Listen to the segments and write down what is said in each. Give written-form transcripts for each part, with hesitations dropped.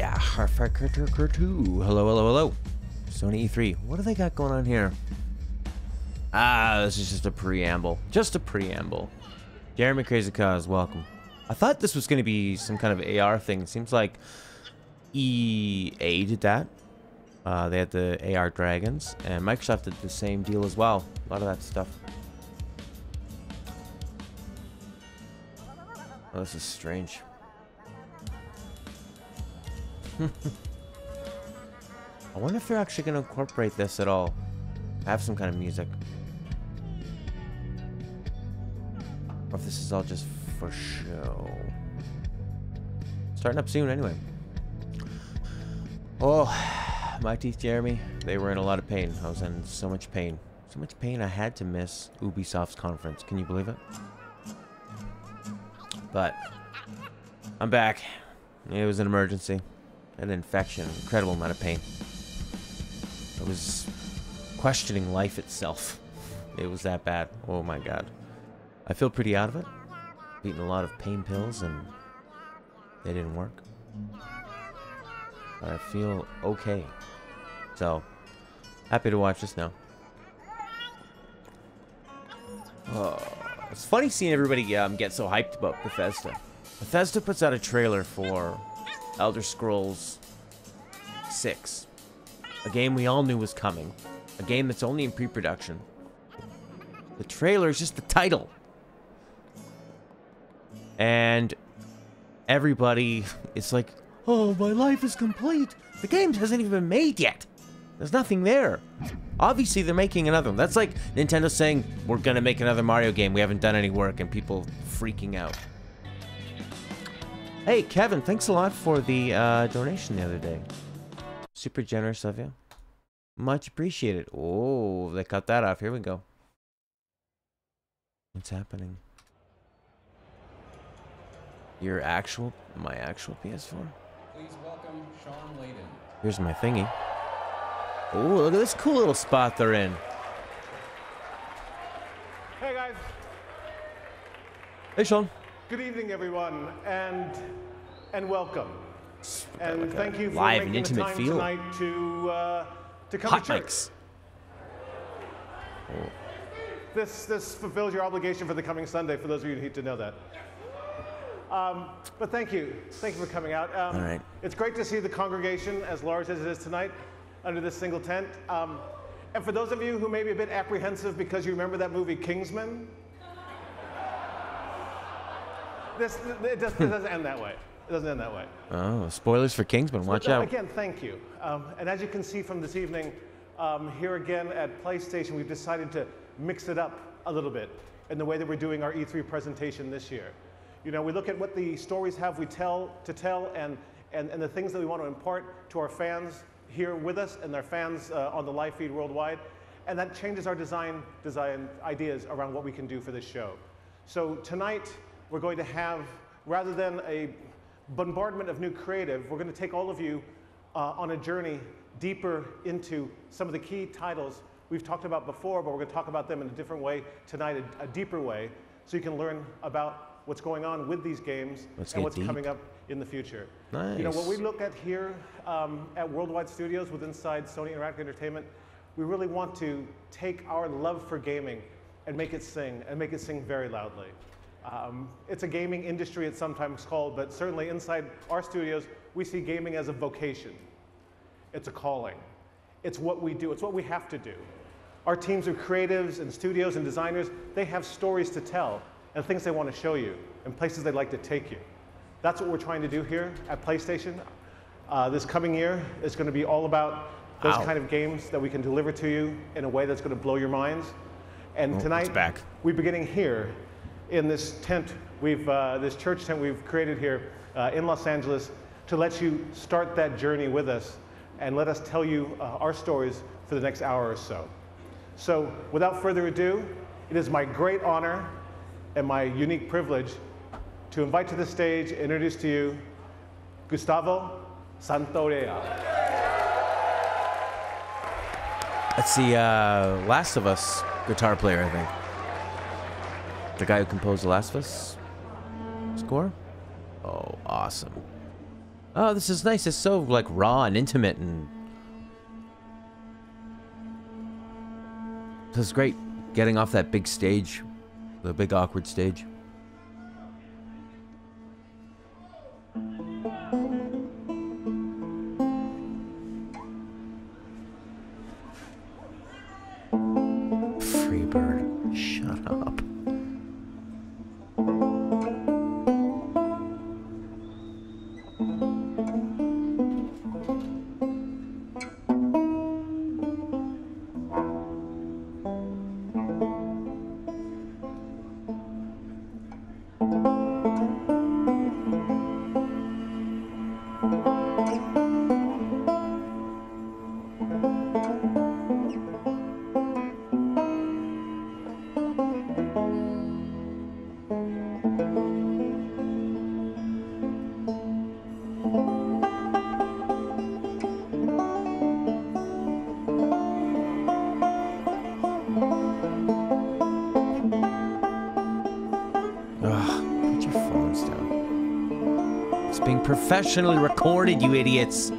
yeah, hello, hello, hello. Sony E3. What do they got going on here? Ah, this is just a preamble. Just a preamble. Jeremy Crazy Cause, welcome. I thought this was going to be some kind of AR thing. It seems like EA did that. They had the AR dragons, and Microsoft did the same deal as well. A lot of that stuff. Oh, this is strange. I wonder if they're actually going to incorporate this at all. Have some kind of music. Or if this is all just for show. Starting up soon anyway. Oh, my teeth, Jeremy. They were in a lot of pain. I was in so much pain. So much pain I had to miss Ubisoft's conference. Can you believe it? But I'm back. It was an emergency. An infection. Incredible amount of pain. I was questioning life itself. It was that bad. Oh my god. I feel pretty out of it. I've eaten a lot of pain pills and they didn't work. But I feel okay. So, happy to watch this now. Oh, it's funny seeing everybody get so hyped about Bethesda. Bethesda puts out a trailer for Elder Scrolls 6. A game we all knew was coming. A game that's only in pre-production. The trailer is just the title. And everybody is like, oh, my life is complete. The game hasn't even been made yet. There's nothing there. Obviously, they're making another one. That's like Nintendo saying, we're going to make another Mario game. We haven't done any work, and people freaking out. Hey, Kevin, thanks a lot for the donation the other day. Super generous of you. Much appreciated. Oh, they cut that off. Here we go. What's happening? My actual PS4? Please welcome Sean Layden. Here's my thingy. Oh, look at this cool little spot they're in. Hey guys. Hey, Sean. Good evening, everyone, and welcome. And like thank you for live making and the intimate time feel. tonight to come Hot to church. mics. Oh. This fulfills your obligation for the coming Sunday. For those of you who need to know that. But thank you for coming out. All right. It's great to see the congregation as large as it is tonight under this single tent. And for those of you who may be a bit apprehensive because you remember that movie Kingsman, it doesn't end that way. It doesn't end that way. Oh, spoilers for Kingsman. Watch out. Again, thank you. And as you can see from this evening, here again at PlayStation, we've decided to mix it up a little bit in the way that we're doing our E3 presentation this year. You know, we look at what the stories we tell and the things that we want to impart to our fans here with us and their fans on the live feed worldwide. And that changes our design ideas around what we can do for this show. So tonight, we're going to have, rather than a bombardment of new creative, we're going to take all of you on a journey deeper into some of the key titles we've talked about before, but we're going to talk about them in a different way tonight, a deeper way, so you can learn about what's going on with these games and what's coming up in the future. Nice. You know, what we look at here at Worldwide Studios with inside Sony Interactive Entertainment, we really want to take our love for gaming and make it sing, and make it sing very loudly. It's a gaming industry, it's sometimes called, but certainly inside our studios, we see gaming as a vocation. It's a calling. It's what we do. It's what we have to do. Our teams of creatives and studios and designers, they have stories to tell and things they want to show you and places they'd like to take you. That's what we're trying to do here at PlayStation. This coming year is going to be all about those kind of games that we can deliver to you in a way that's going to blow your minds. And tonight, we're beginning here in this tent, this church tent we've created here in Los Angeles to let you start that journey with us and let us tell you our stories for the next hour or so. So without further ado, it is my great honor and my unique privilege to invite to the stage and introduce to you Gustavo Santaolalla. That's the Last of Us guitar player, I think. The guy who composed The Last of Us score? Oh, awesome. Oh, this is nice. It's so, like, raw and intimate, and this is great. Getting off that big stage. The big, awkward stage. Freebird. Shut up. Professionally recorded, you idiots.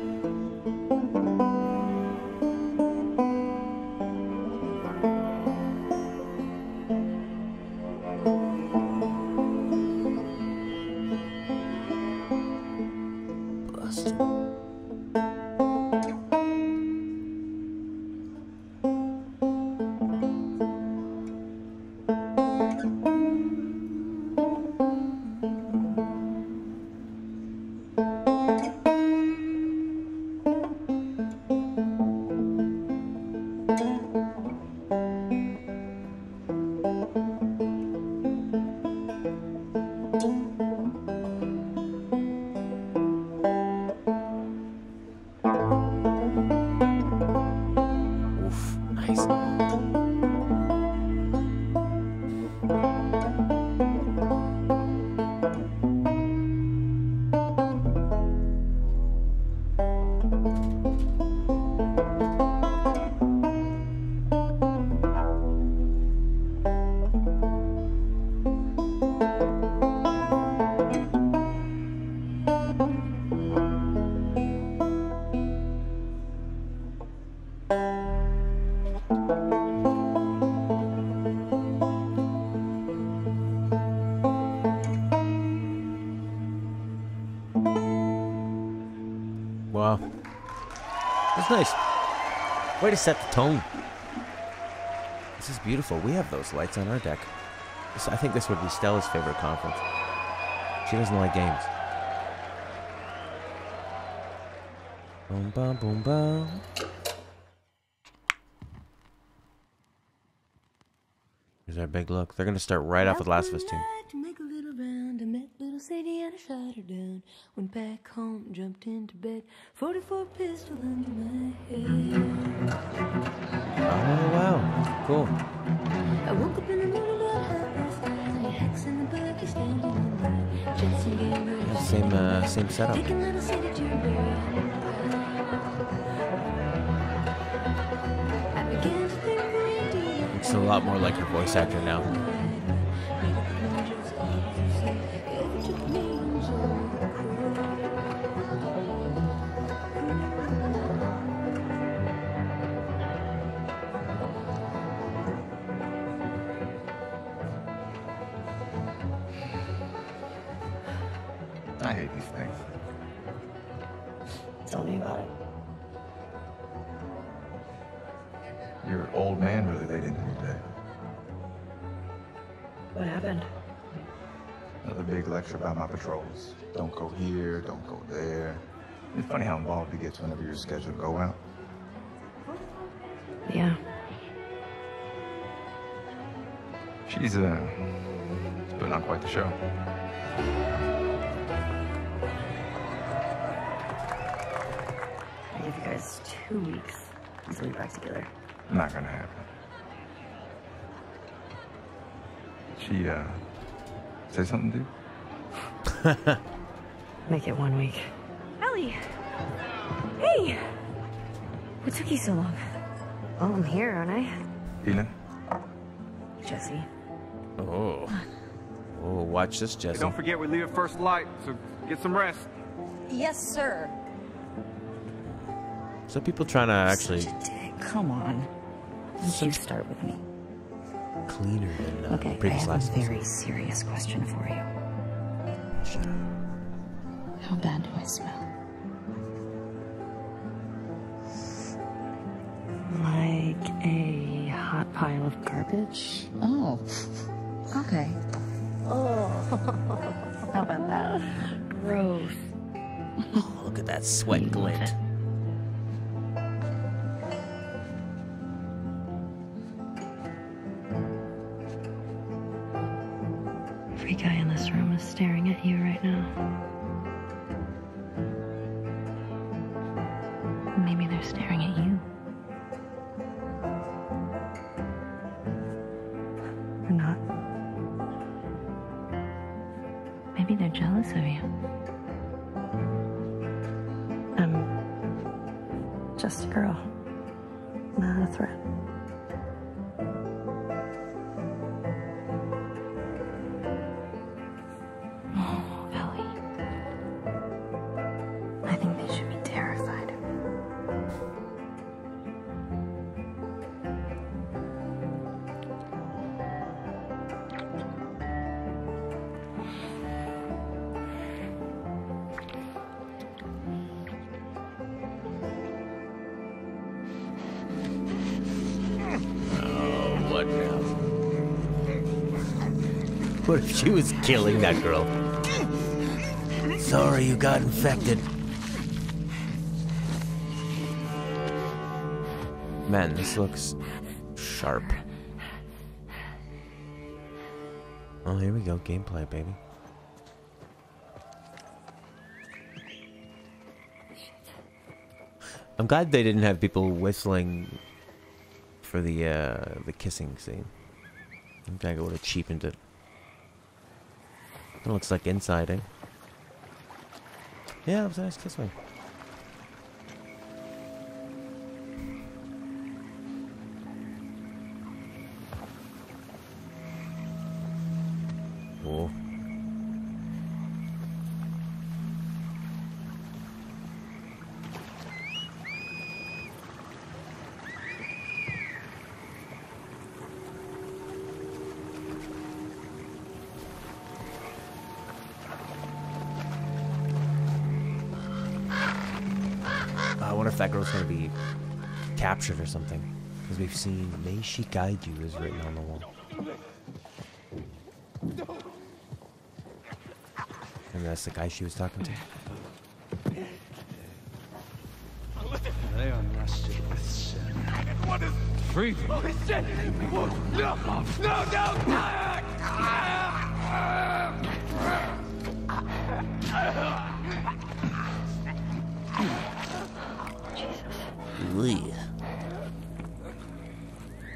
Busted. Wow. That's nice. Way to set the tone. This is beautiful. We have those lights on our deck. I think this would be Stella's favorite conference. She doesn't like games. Boom, boom, boom, boom. Here's our big look. They're going to start right off with Last of Us 2. Sadie and I shot her down. Went back home, jumped into bed. 44 pistol under my head. Oh wow, cool. I woke up in the middle of the hex in the back is standing on by. Jensen gave her Same setup. Taking little city to I began to think Looks a lot more like your voice actor now. I hate these things. Tell me about it. Your old man really laid into me today. What happened? Another big lecture about my patrols. Don't go here, don't go there. It's funny how involved he gets whenever you're scheduled to go out. Yeah. She's putting on quite the show. I give you guys 2 weeks until you're back together. Not gonna happen. She, say something to you? Make it 1 week. Ellie! Hey! What took you so long? Well, I'm here, aren't I? Tina? Jesse. Oh. Oh, watch this, Jesse. Hey, don't forget we leave at first light, so get some rest. Yes, sir. So people trying to actually Such a dick. Come on. You start with me. cleaner than Okay, I previous have a licenses. very serious question for you. Shut up. How bad do I smell? Like a hot pile of garbage? Oh, okay. Oh, how about that? Gross. Oh, look at that sweat glint. Every guy in this room is staring at you right now. Maybe they're staring at you. Or not. Maybe they're jealous of you. I'm just a girl, not a threat. Oh, Ellie. I think they should be terrified. What now? What if she was killing that girl? Sorry you got infected. Man, this looks sharp. Oh, here we go. Gameplay, baby. I'm glad they didn't have people whistling for the kissing scene. I think I would have cheapened it. It looks like inside, eh? Yeah, it was a nice kiss one. Whoa. I wonder if that girl's gonna be captured or something. Because we've seen, "May she guide you" is written on the wall. And that's the guy she was talking to. They are nested with sin. What is freedom? Holy shit! No! No!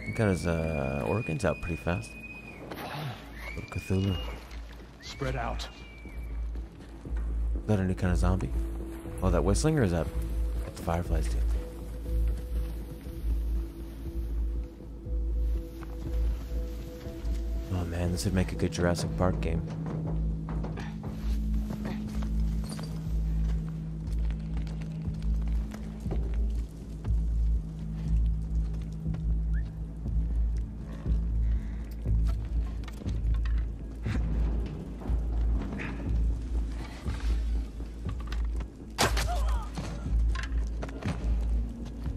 He got his organs out pretty fast. Little Cthulhu. Spread out. Is that a new kind of zombie? Oh, that whistling, or is that what the fireflies do? Oh man, this would make a good Jurassic Park game.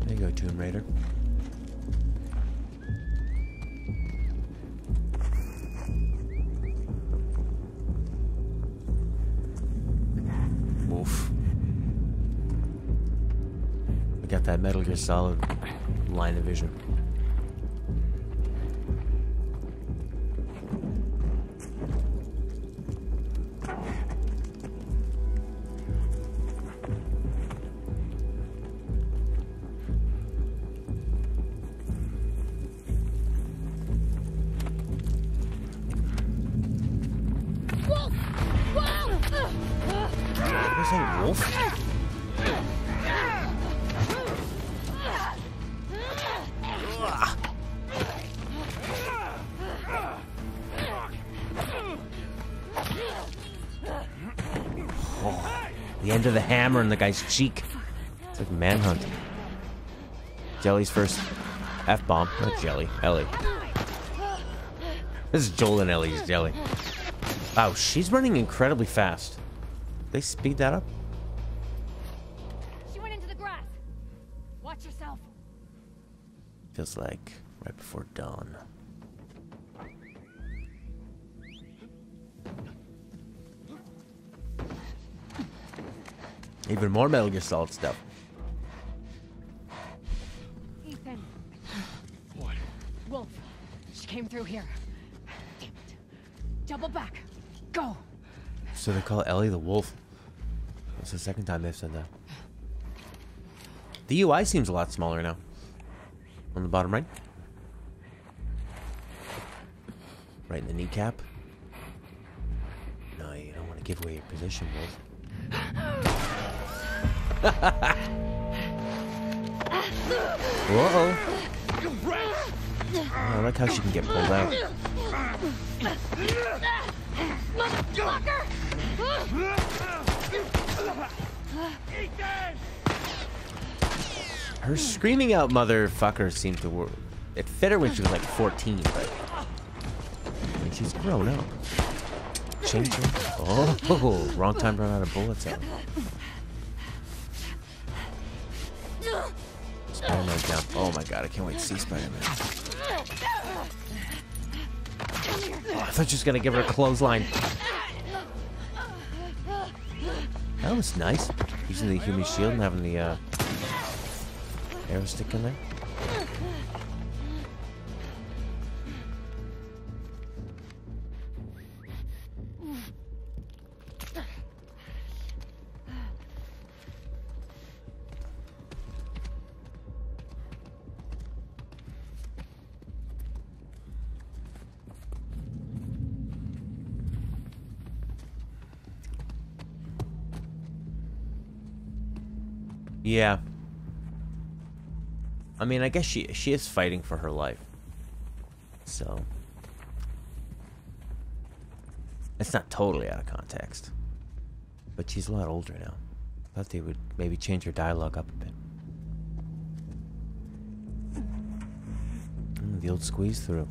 There you go, Tomb Raider. Oof. We got that Metal Gear Solid line of vision. Was that wolf? Oh, The end of the hammer in the guy's cheek. It's like Manhunt. Jelly's first F-bomb. Not Jelly. Ellie. This is Joel and Ellie's Jelly. Wow, she's running incredibly fast. They speed that up? She went into the grass. Watch yourself. Feels like right before dawn. Even more Metal Gear Solid stuff. Ethan. What? Wolf. She came through here. Damn it. Double back. Go. So they call Ellie the Wolf. That's the second time they've said that. The UI seems a lot smaller now. On the bottom right. Right in the kneecap. No, you don't want to give away your position, Wolf. Whoa! Oh, I like how she can get pulled out. Her screaming out motherfucker seemed to work. It fit her when she was like 14, but I mean, she's grown up. Changing. Oh, wrong time to run out of bullets out. Spider-Man down. Oh my god, I can't wait to see Spider-Man. Oh, I thought she was gonna give her a clothesline. That was nice. Using the human shield and having the arrow stick in there. Yeah. I mean, I guess she is fighting for her life. So it's not totally out of context. But she's a lot older now. I thought they would maybe change her dialogue up a bit. The old squeeze through.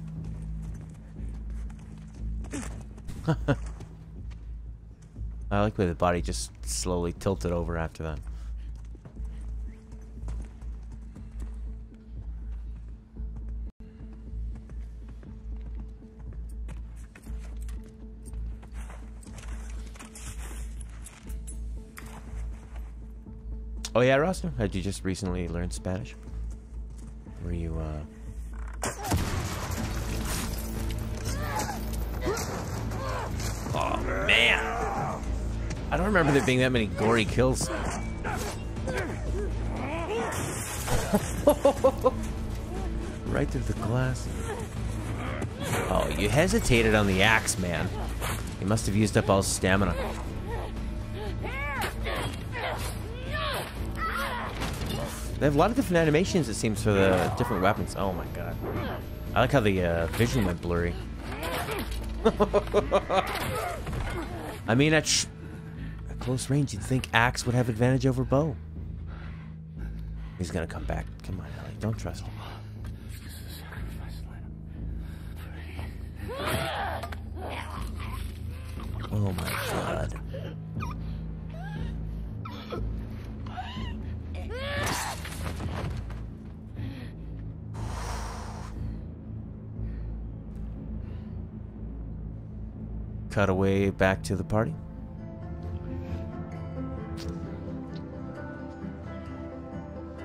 I like where the body just slowly tilted over after that. Oh yeah, Rosner? Had you just recently learned Spanish? Were you, Oh, man! I don't remember there being that many gory kills. Right through the glass. Oh, you hesitated on the axe, man. You must have used up all his stamina. They have a lot of different animations, it seems, for the different weapons. Oh my god. I like how the vision went blurry. I mean, at close range, you'd think axe would have advantage over bow. He's gonna come back. Come on, Ellie. Don't trust him. Oh my god. Cut away back to the party.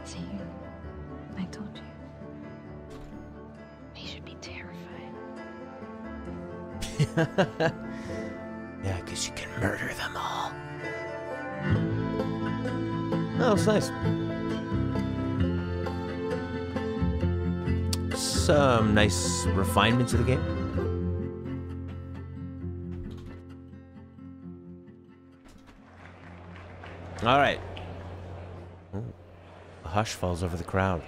See, I told you. He should be terrified. Yeah, because you can murder them all. Oh, it's nice. Some nice refinements of the game. All right. Ooh. A hush falls over the crowd.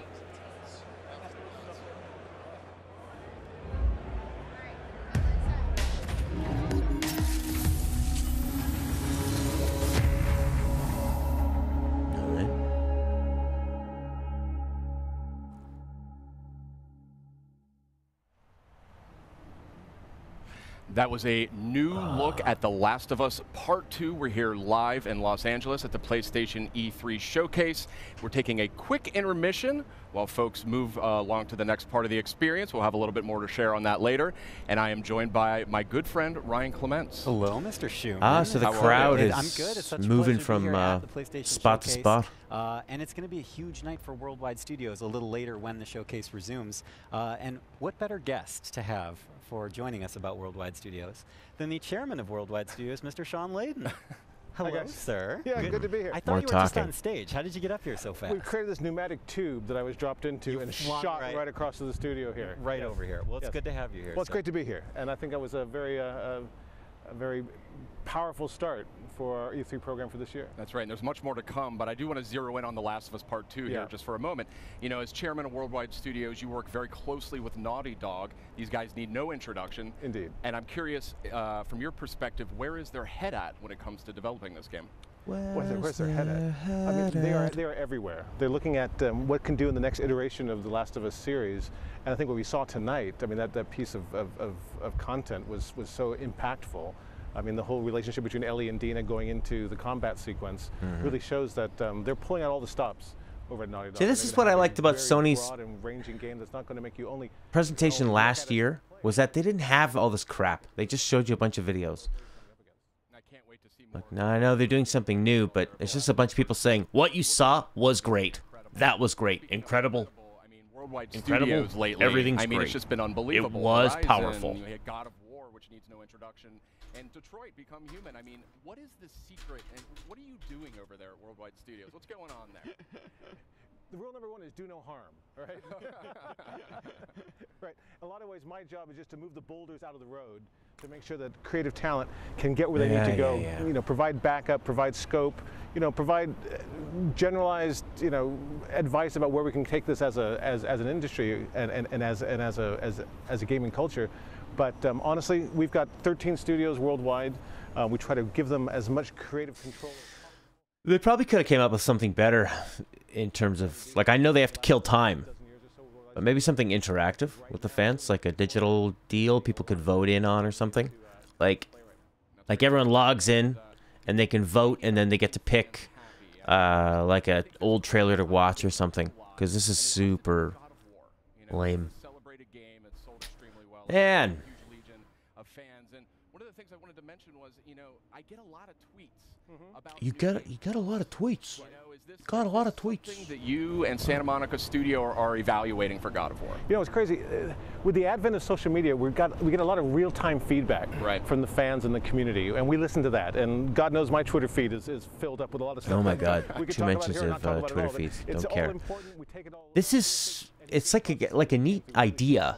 That was a new look at The Last of Us Part 2. We're here live in Los Angeles at the PlayStation E3 showcase. We're taking a quick intermission while folks move along to the next part of the experience. We'll have a little bit more to share on that later. And I am joined by my good friend, Ryan Clements. Hello, Mr. Schumann. Ah, so the crowd is I'm good. It's such a moving pleasure to be from here at the PlayStation spot to Showcase. spot. And it's going to be a huge night for Worldwide Studios a little later when the showcase resumes. And what better guest to have for joining us about Worldwide Studios than the chairman of Worldwide Studios, Mr. Sean Layden. Hello, sir. Yeah, good to be here. I thought you were just on stage. How did you get up here so fast? We created this pneumatic tube that I was dropped into and shot right across to the studio here. Right over here. Well, it's good to have you here. Well, it's great to be here. And I think that was a very powerful start for our E3 program for this year. That's right, and there's much more to come, but I do want to zero in on The Last of Us Part 2 here just for a moment. You know, as chairman of Worldwide Studios, you work very closely with Naughty Dog. These guys need no introduction. Indeed. And I'm curious, from your perspective, where is their head at when it comes to developing this game? Where's their head at? I mean, they are everywhere. They're looking at what can do in the next iteration of the Last of Us series. And I think what we saw tonight, I mean, that piece of content was so impactful. I mean, the whole relationship between Ellie and Dina going into the combat sequence really shows that they're pulling out all the stops over at Naughty Dog. See, this is what I liked about Sony's broad and ranging game that's not going to make you only presentation last year, was that they didn't have all this crap. They just showed you a bunch of videos. Like, now I know they're doing something new, but it's just a bunch of people saying, what you saw was great. That was great. Incredible. Incredible. Studios lately, Everything's I mean, great. it's just been unbelievable. It was Horizon, powerful. You had God of War, which needs no introduction, and Detroit Become Human. I mean, what is the secret, and what are you doing over there at Worldwide Studios? What's going on there? The rule number one is do no harm, right? Right. In a lot of ways, my job is just to move the boulders out of the road to make sure that creative talent can get where they need to go. You know, provide backup, provide scope, you know, provide generalized, you know, advice about where we can take this as an industry and as a gaming culture. But honestly, we've got 13 studios worldwide. We try to give them as much creative control as possible. They probably could have came up with something better in terms of, like, I know they have to kill time, but maybe something interactive with the fans, like a digital deal people could vote in on or something. Like everyone logs in and they can vote, and then they get to pick like an old trailer to watch or something, because this is super lame. Man. I get a lot of tweets about You got a lot of tweets. Got a lot of tweets. That you and Santa Monica Studio are evaluating for God of War. You know, it's crazy. With the advent of social media, we get a lot of real-time feedback from the fans and the community, and we listen to that. And God knows my Twitter feed is filled up with a lot of stuff. Oh my God! 2 mentions of Twitter feeds. Don't care. This is like a neat idea,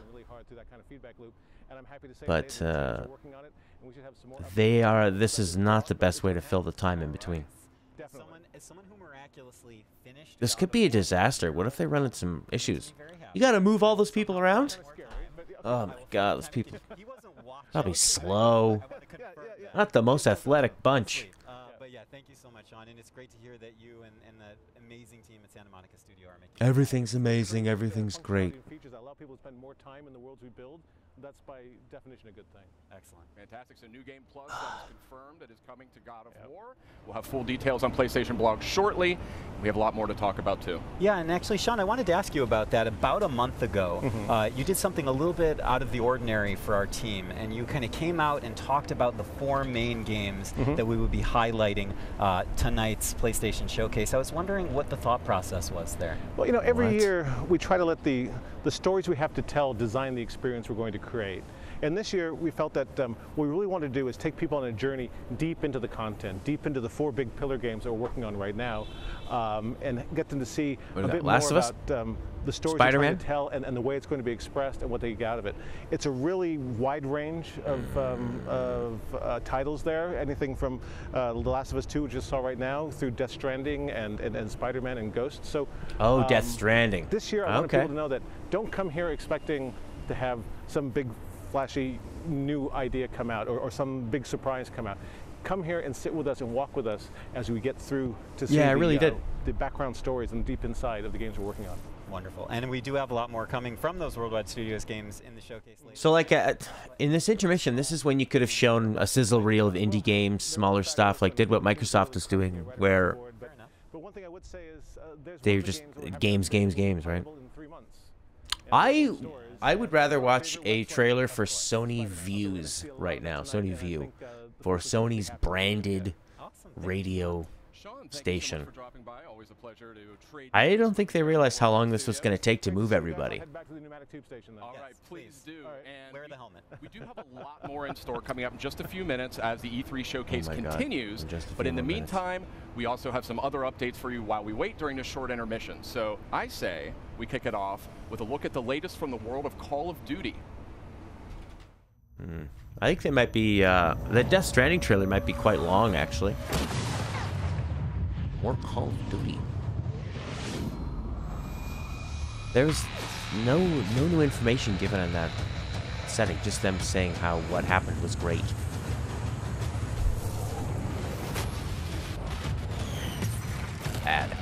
but this is not the best way to fill the time in between. This could be a disaster. What if they run into some issues? You gotta move all those people around? Oh my God, those people probably slow. Not the most athletic bunch. But yeah, thank you so much, Sean, and it's great to hear that you and the amazing team at Santa Monica Studio are making everything's amazing, everything's great. Features that allow people to spend more time in the worlds we build. That's by definition a good thing. Excellent. Fantastic. So New Game Plus that is confirmed that is coming to God of War. We'll have full details on PlayStation Blog shortly. We have a lot more to talk about too. Yeah, and actually, Sean, I wanted to ask you about that. About a month ago, you did something a little bit out of the ordinary for our team, and you kind of came out and talked about the 4 main games that we would be highlighting tonight's PlayStation Showcase. I was wondering what the thought process was there. Well, you know, every year we try to let the stories we have to tell design the experience we're going to create. And this year we felt that what we really want to do is take people on a journey deep into the content, deep into the 4 big pillar games that we're working on right now, and get them to see a bit more about the stories we're trying to tell and the way it's going to be expressed and what they get out of it. It's a really wide range of titles there, anything from The Last of Us 2, which you just saw right now, through Death Stranding and Spider-Man and Ghost. So, Death Stranding. This year I want people to know that don't come here expecting to have some big flashy new idea come out or some big surprise come out. come here and sit with us and walk with us as we get through to see Yeah, I really did. The background stories and deep inside of the games we're working on. Wonderful. And we do have a lot more coming from those Worldwide Studios games in the showcase later. So, like, in this intermission, this is when you could have shown a sizzle reel of indie games, smaller stuff, like did what Microsoft was doing, where But one thing I would say is they're just games, right? I would rather watch a trailer for Sony Views right now, Sony View, for Sony's branded radio station. I don't think they realized how long this was going to take to move everybody. All right, please do. And wear the helmet. We do have a lot more in store coming up in just a few minutes as the E3 showcase continues. But in the meantime, we also have some other updates for you while we wait during this short intermission. So I say we kick it off with a look at the latest from the world of Call of Duty. I think they might be, the Death Stranding trailer might be quite long, actually. More Call of Duty. There's no new information given on that setting, just them saying how what happened was great. Ad.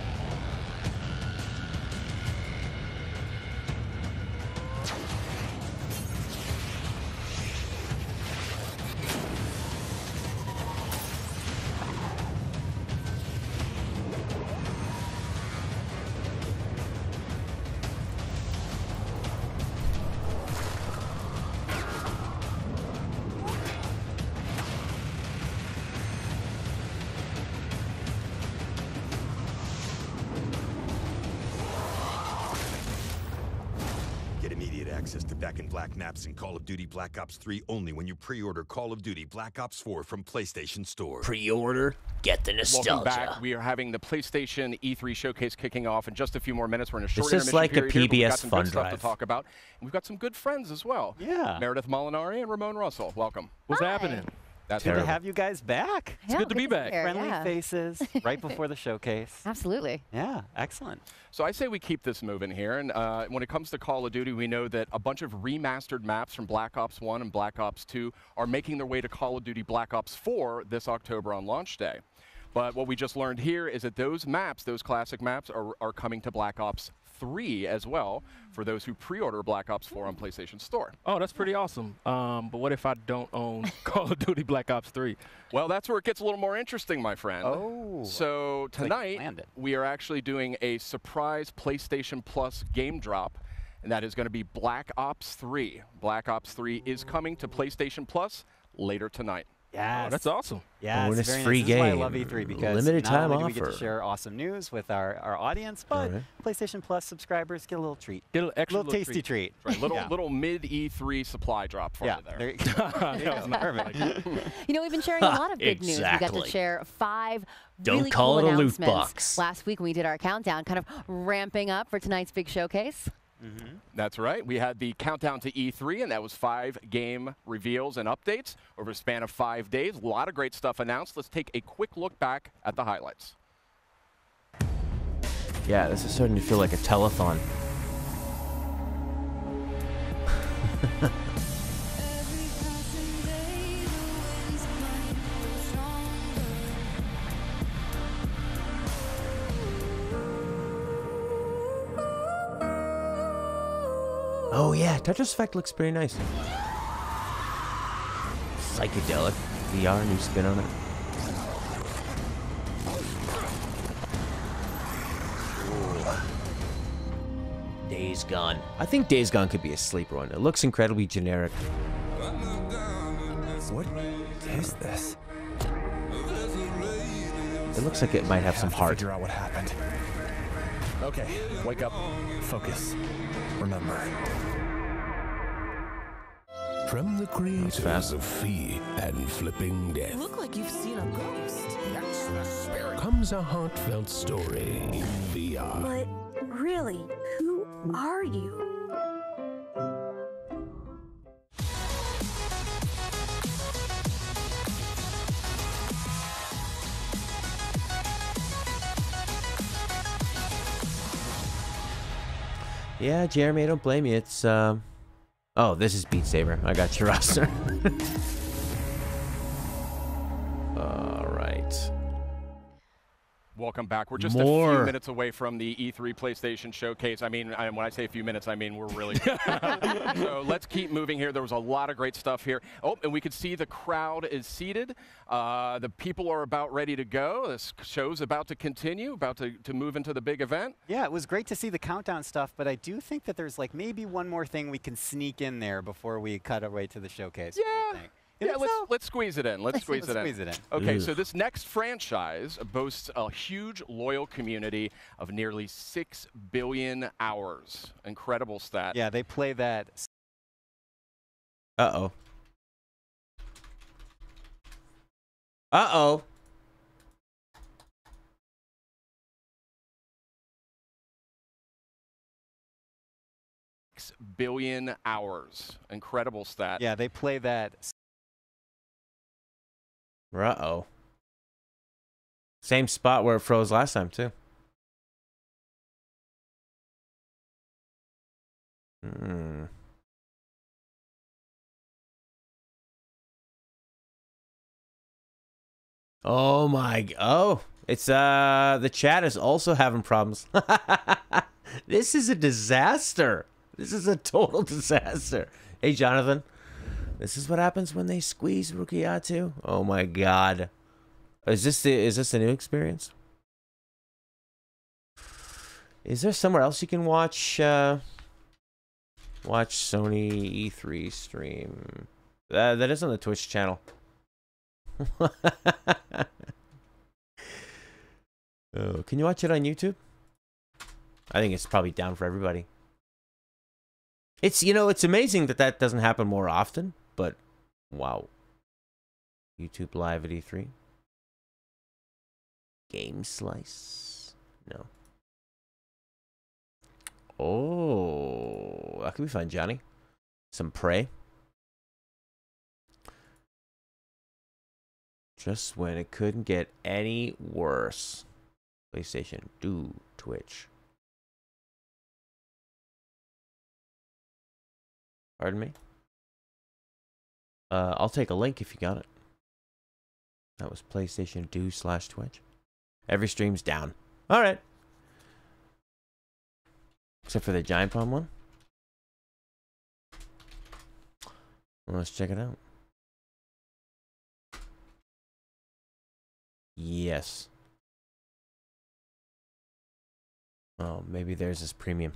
Access to Back in Black maps in Call of Duty Black Ops 3 only when you pre-order Call of Duty Black Ops 4 from PlayStation Store. Pre-order, get the nostalgia. Welcome back. We are having the PlayStation E3 showcase kicking off in just a few more minutes. We're in a short This is like a PBS we've got some fun good stuff drive to talk about. And we've got some good friends as well. Yeah. Meredith Molinari and Ramon Russell. Welcome. What's happening? That's good to have you guys back. It's good to be back. Friendly faces right before the showcase. Absolutely. Yeah, excellent. So I say we keep this moving here. And when it comes to Call of Duty, we know that a bunch of remastered maps from Black Ops 1 and Black Ops 2 are making their way to Call of Duty Black Ops 4 this October on launch day. But what we just learned here is that those maps, those classic maps, are coming to Black Ops 3 as well for those who pre-order Black Ops 4 on PlayStation Store. Oh, that's pretty awesome. But what if I don't own Call of Duty Black Ops 3? Well, that's where it gets a little more interesting, my friend. Oh. So tonight, we are actually doing a surprise PlayStation Plus game drop, and that is going to be Black Ops 3. Black Ops 3 is coming to PlayStation Plus later tonight. Yes. Oh, that's awesome. Yeah, bonus very free nice. game. This is why I love E3 because limited not time only do we offer. get to share awesome news with our audience, but PlayStation Plus subscribers get a little treat. Get a extra little tasty treat. Right, little mid E3 supply drop for you there. There you go. Perfect. You know, we've been sharing a lot of good news. We got to share 5 Don't really call cool it a loot announcements box. last week when we did our countdown, kind of ramping up for tonight's big showcase. That's right. We had the countdown to E3, and that was 5 game reveals and updates over a span of 5 days. A lot of great stuff announced. Let's take a quick look back at the highlights. Yeah, this is starting to feel like a telethon. Oh yeah, Tetris Effect looks pretty nice. Psychedelic VR, new spin on it. Days Gone. I think Days Gone could be a sleeper one. It looks incredibly generic. What is this? It looks like it might have some heart. Figure out what happened. Okay, wake up. Focus. Remember. From the creators of Fee and Flipping Death. You look like you've seen a ghost. That's the spirit. Comes a heartfelt story in VR. But really, who are you? Yeah, Jeremy, I don't blame you. It's, oh, this is Beat Saber. I got your roster. welcome back. We're just a More. few minutes away from the E3 PlayStation Showcase. I mean, when I say a few minutes, I mean we're really So let's keep moving here. There was a lot of great stuff here. Oh, and we could see the crowd is seated. The people are about ready to go. This show's about to continue, about to move into the big event. Yeah, it was great to see the countdown stuff, but I do think that there's like maybe one more thing we can sneak in there before we cut away to the showcase. Yeah. Yeah, let's squeeze it in. Let's squeeze it in. Okay, so this next franchise boasts a huge loyal community of nearly 6 billion hours. Incredible stat. Yeah, they play that. Uh-oh. Uh-oh. Billion hours. Incredible stat. Yeah, they play that. Uh-oh. Same spot where it froze last time, too. Oh my, oh, it's the chat is also having problems. This is a disaster. This is a total disaster. Hey Jonathan, this is what happens when they squeeze Rukiatu. Oh my god. Is this a new experience? Is there somewhere else you can watch watch Sony E3 stream? That is on the Twitch channel. Oh, can you watch it on YouTube? I think it's probably down for everybody. It's, you know, it's amazing that that doesn't happen more often, but wow. YouTube Live at E3. Game Slice. No. Oh, that could be fun, Johnny. Some Prey. Just when it couldn't get any worse. PlayStation, do Twitch. Pardon me? I'll take a link if you got it. That was PlayStation do/Twitch. Every stream's down. All right. Except for the Giant Bomb one. Well, let's check it out. Yes. Oh, maybe theirs is premium.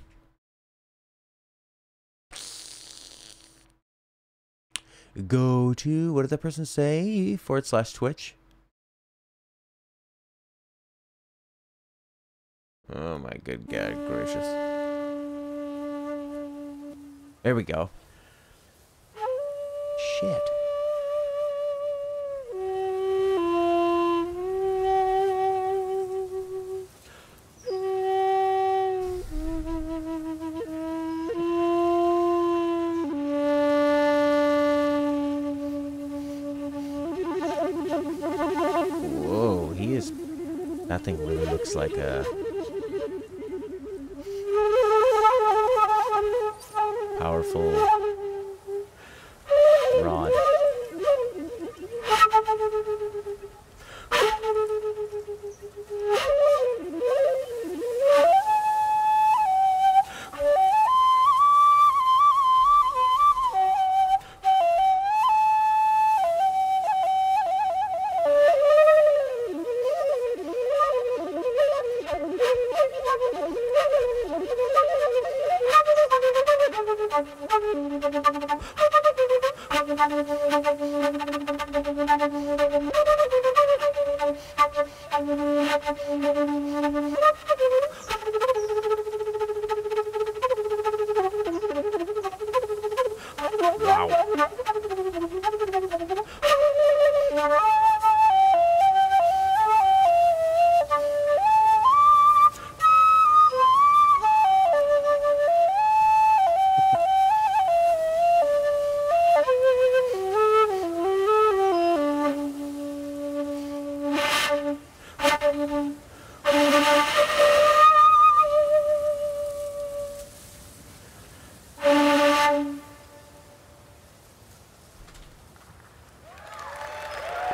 Go to, what did that person say? /Twitch. Oh my good God gracious. There we go. Shit. Whoa, he is... That thing really looks like a... powerful rod.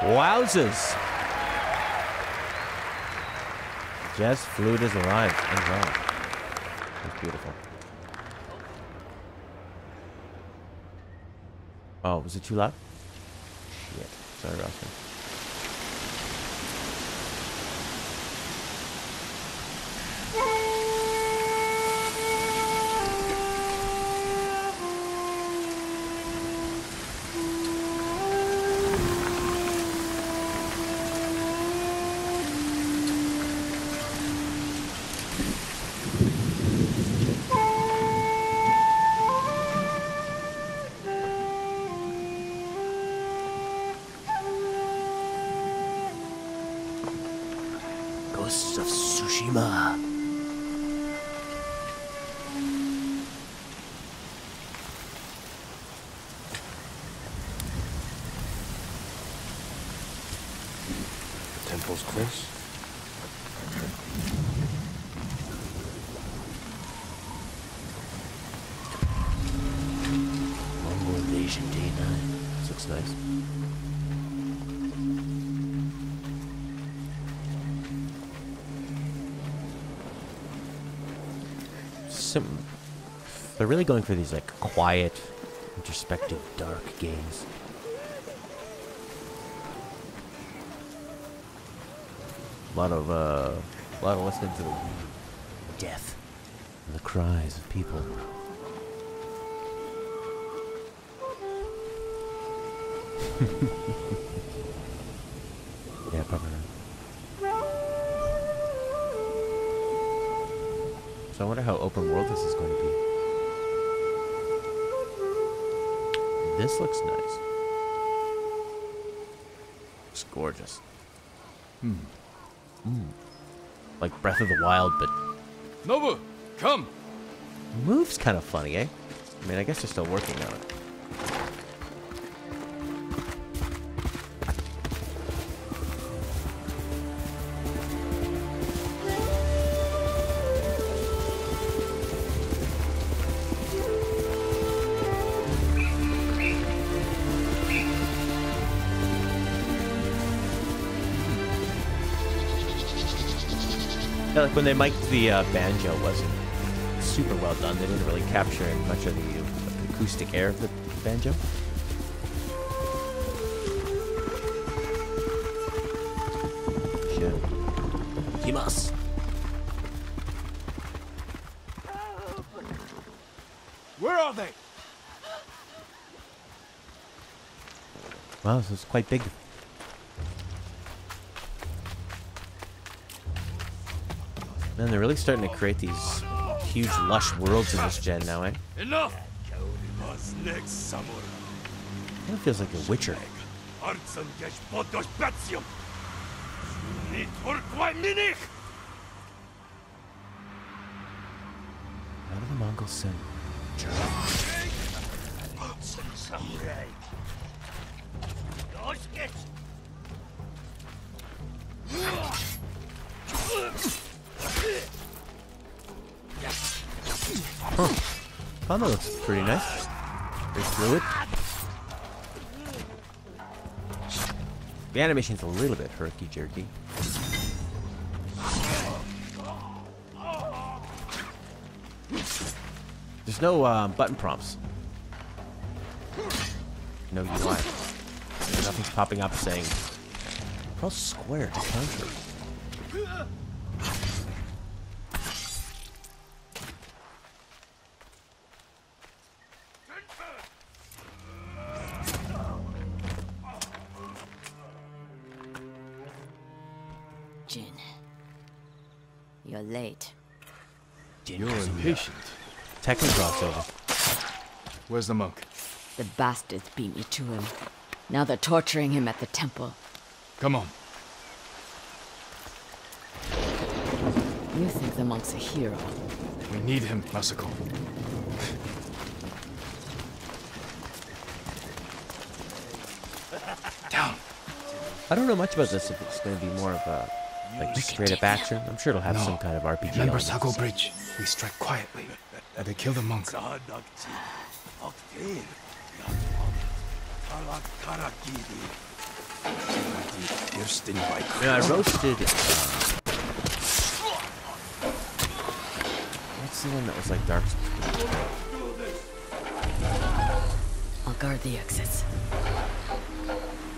Wowzers. Jazz Flute is alive and well. It's beautiful. Oh, was it too loud? Shit. Sorry, Roscoe. Of Tsushima. The temple's close. Mongol Invasion Day 9. This looks nice. They're really going for these like quiet, introspective, dark games. A lot of listening to the death and the cries of people. Yeah, probably. So I wonder how open world this is going to be. This looks nice. Looks gorgeous. Like Breath of the Wild, but... Nobu, come! Move's kind of funny, eh? I mean, I guess they're still working on it. Yeah, like when they mic'd the banjo, it wasn't super well done. They didn't really capture much of the acoustic air of the banjo. Shit. Kimas. Where are they? Wow, this is quite big. Man, they're really starting to create these huge, lush worlds in this gen now, eh? Enough! It feels like The Witcher. Out of the Mongol sin. Huh. Combo looks pretty nice. Very fluid. The animation's a little bit herky-jerky. There's no button prompts. No UI. Nothing's popping up saying, press square to counter. Jin, you're late. You're impatient. Tekken crossover. Where's the monk? The bastards beat me to him. Now they're torturing him at the temple. Come on. You think the monk's a hero? We need him, Masako. Down. I don't know much about this, if it's going to be more of a like straight up action. I'm sure it'll have some kind of RPG. Remember Sago Bridge? We strike quietly. And they kill the monk. I roasted What's the one that was like Dark Souls? I'll guard the exits.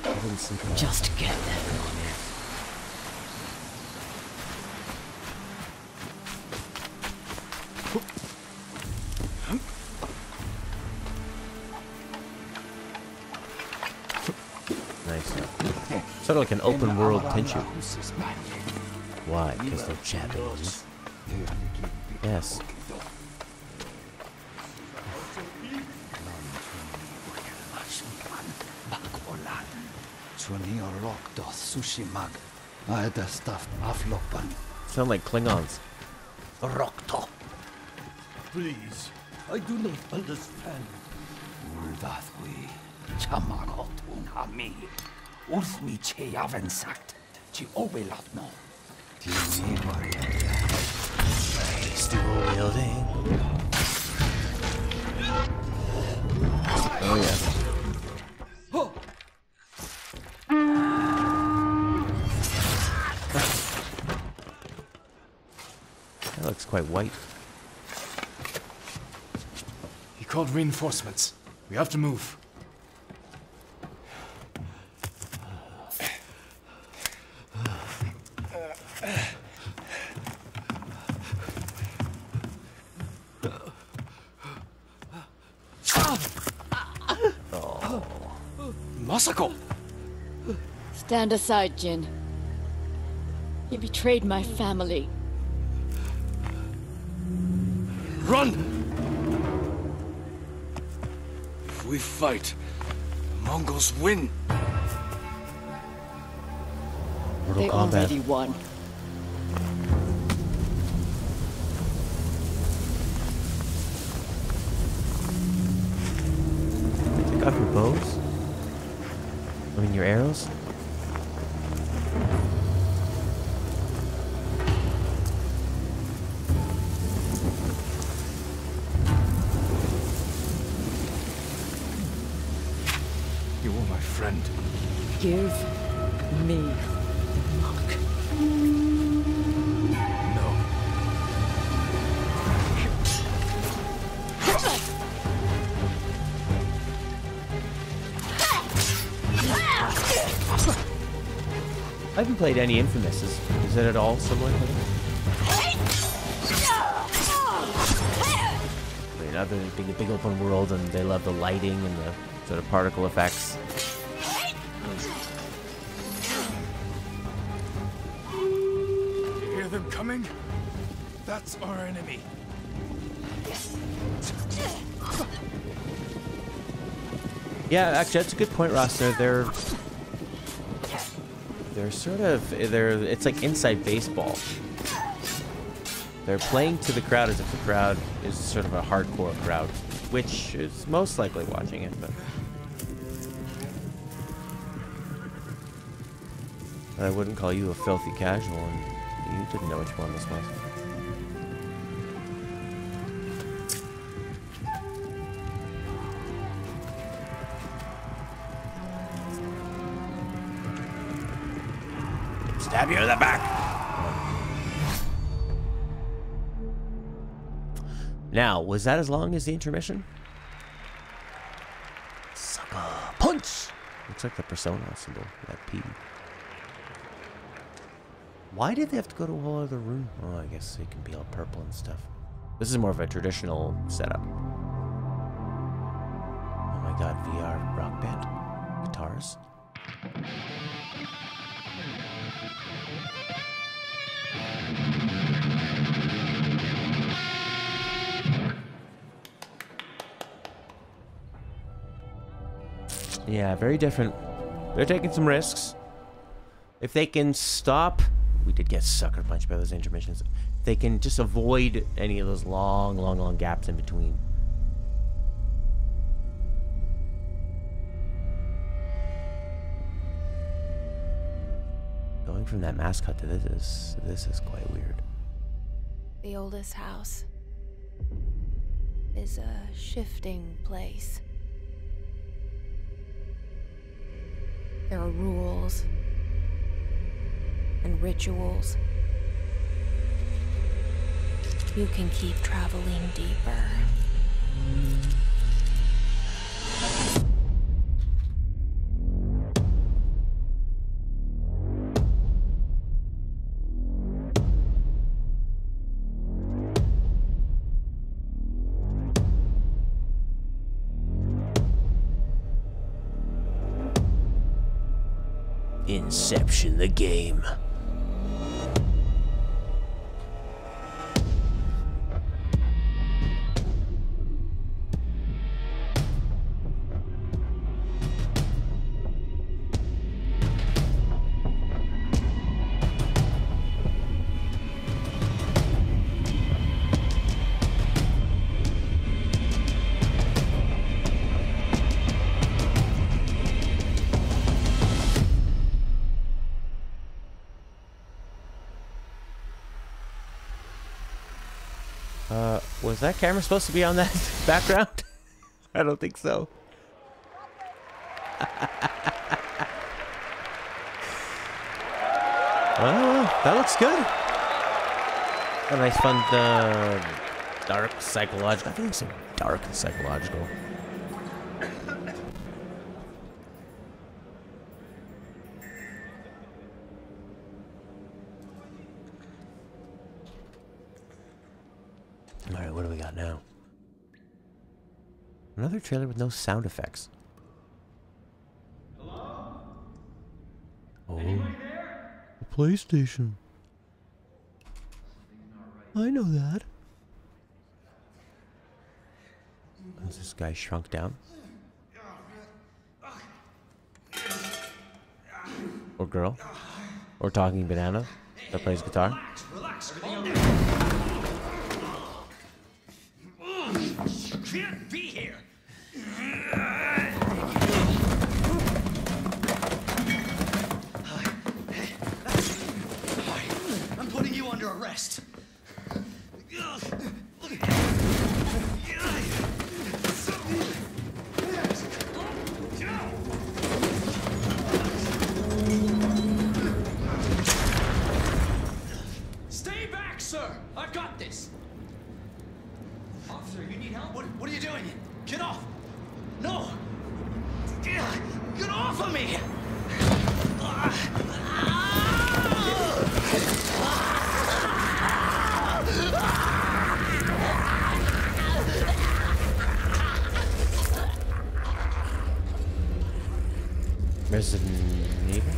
I didn't see that. Just get them. Nice. Sort of like an open world Tenchu. Why? Because they're Japanese? Yes. Sound like Klingons. Rokto. Please, I do not understand. Uldathwi, Chamagotun Hami, Ulfmi Cheyaven Sagt, Chi Obelatno. Still wielding. Oh yeah. That looks quite white. He called reinforcements. We have to move. Masako! Stand aside, Jin. You betrayed my family. Run! If we fight, the Mongols win. They already won. Take off your bows? I mean, your arrows? You were my friend. Give me luck. No. I haven't played any Infamous. Is it at all similar to this? I mean, other than being a big open world and they love the lighting and the sort of particle effects. You hear them coming? That's our enemy. Yeah, actually, that's a good point, Ross. They're sort of it's like inside baseball. They're playing to the crowd as if the crowd is sort of a hardcore crowd, which is most likely watching it, but I wouldn't call you a filthy casual, and you didn't know which one this was. Stab you in the back. Now, was that as long as the intermission? Sucker punch! Looks like the Persona symbol, that P. Why did they have to go to a whole other room? Oh, I guess it can be all purple and stuff. This is more of a traditional setup. Oh my god, VR rock band. Guitars. Yeah, very different. They're taking some risks. If they can stop... We did get sucker punched by those intermissions. If they can just avoid any of those long gaps in between. Going from that mascot to this is quite weird. The oldest house is a shifting place. There are rules and rituals. You can keep traveling deeper. Inception the game. Was that camera supposed to be on that background? I don't think so. That looks good. A nice, fun, dark, psychological. I think it's dark and psychological. Alright, what do we got now? Another trailer with no sound effects. Hello? Oh. The PlayStation. I know that. Is this guy shrunk down? Or girl? Or talking banana that plays guitar? Relax. You can't be here. I'm putting you under arrest. Stay back, sir. I've got this. Officer, you need help? What are you doing? Get off! No! Get off of me! Resident Evil?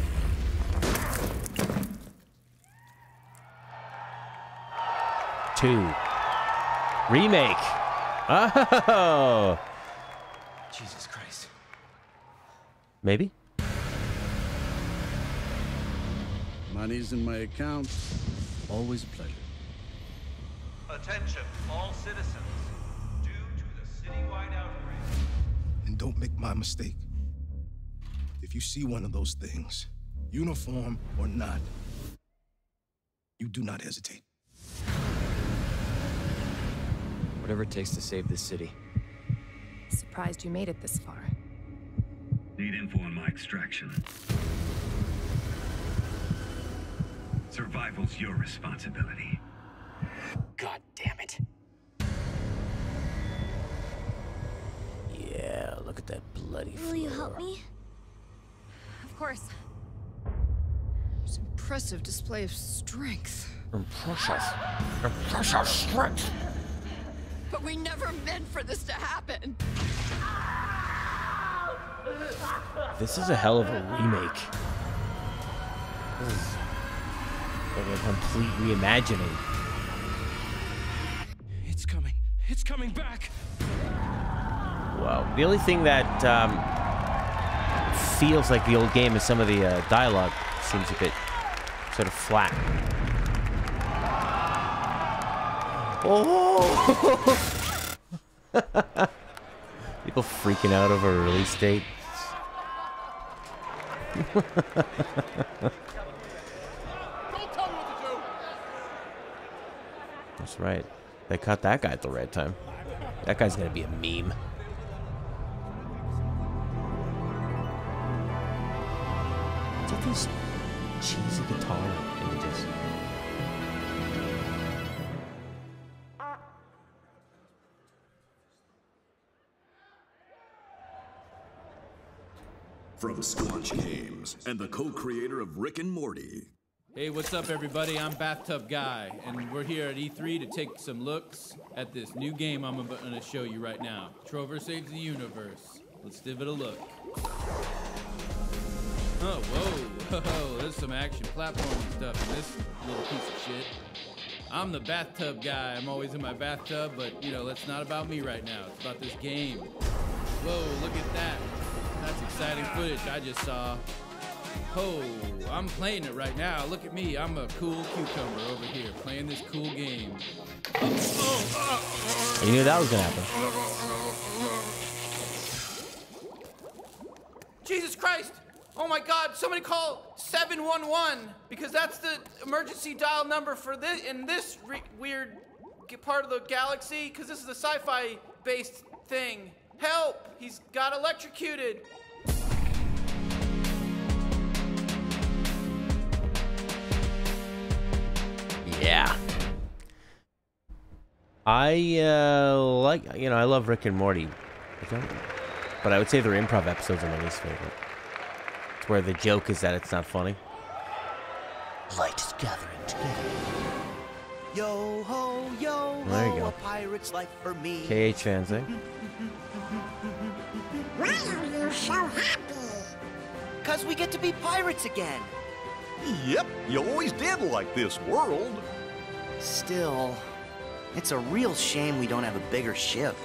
Two. Remake. Oh. Jesus Christ. Maybe. Money's in my account. Always a pleasure. Attention, all citizens. Due to the citywide outbreak. And don't make my mistake. If you see one of those things, uniform or not, you do not hesitate. Whatever it takes to save this city. Surprised you made it this far. Need info on my extraction. Survival's your responsibility. God damn it. Yeah, look at that bloody floor. Will you help me? Of course. It's an impressive display of strength. Impressive strength. But we never meant for this to happen. This is a hell of a remake. This is like a complete reimagining. It's coming. It's coming back. Wow. The only thing that feels like the old game is some of the dialogue seems a bit sort of flat. Oh! People freaking out over a release date. That's right. They caught that guy at the right time. That guy's gonna be a meme. What's with these cheesy guitar images? From Squanch Games and the co-creator of Rick and Morty. Hey, what's up, everybody? I'm Bathtub Guy, and we're here at E3 to take some looks at this new game I'm going to show you right now. Trover Saves the Universe. Let's give it a look. Oh, whoa, there's some action platforming stuff in this little piece of shit. I'm the Bathtub Guy. I'm always in my bathtub, but, you know, that's not about me right now. It's about this game. Whoa, look at that. That's exciting footage I just saw. Oh, I'm playing it right now. Look at me. I'm a cool cucumber over here playing this cool game. You knew that was going to happen. Jesus Christ! Oh my God, somebody call 711 because that's the emergency dial number for this in this weird part of the galaxy because this is a sci-fi based thing. Help! He's got electrocuted. Yeah. I I love Rick and Morty. But I would say their improv episodes are my least favorite. It's where the joke is that it's not funny. Light is gathering together. Yo ho, yo There you ho, go. a pirate's life for me. KH fans, eh? Why are you so happy? 'Cause we get to be pirates again. Yep, you always did like this world. Still, it's a real shame we don't have a bigger ship.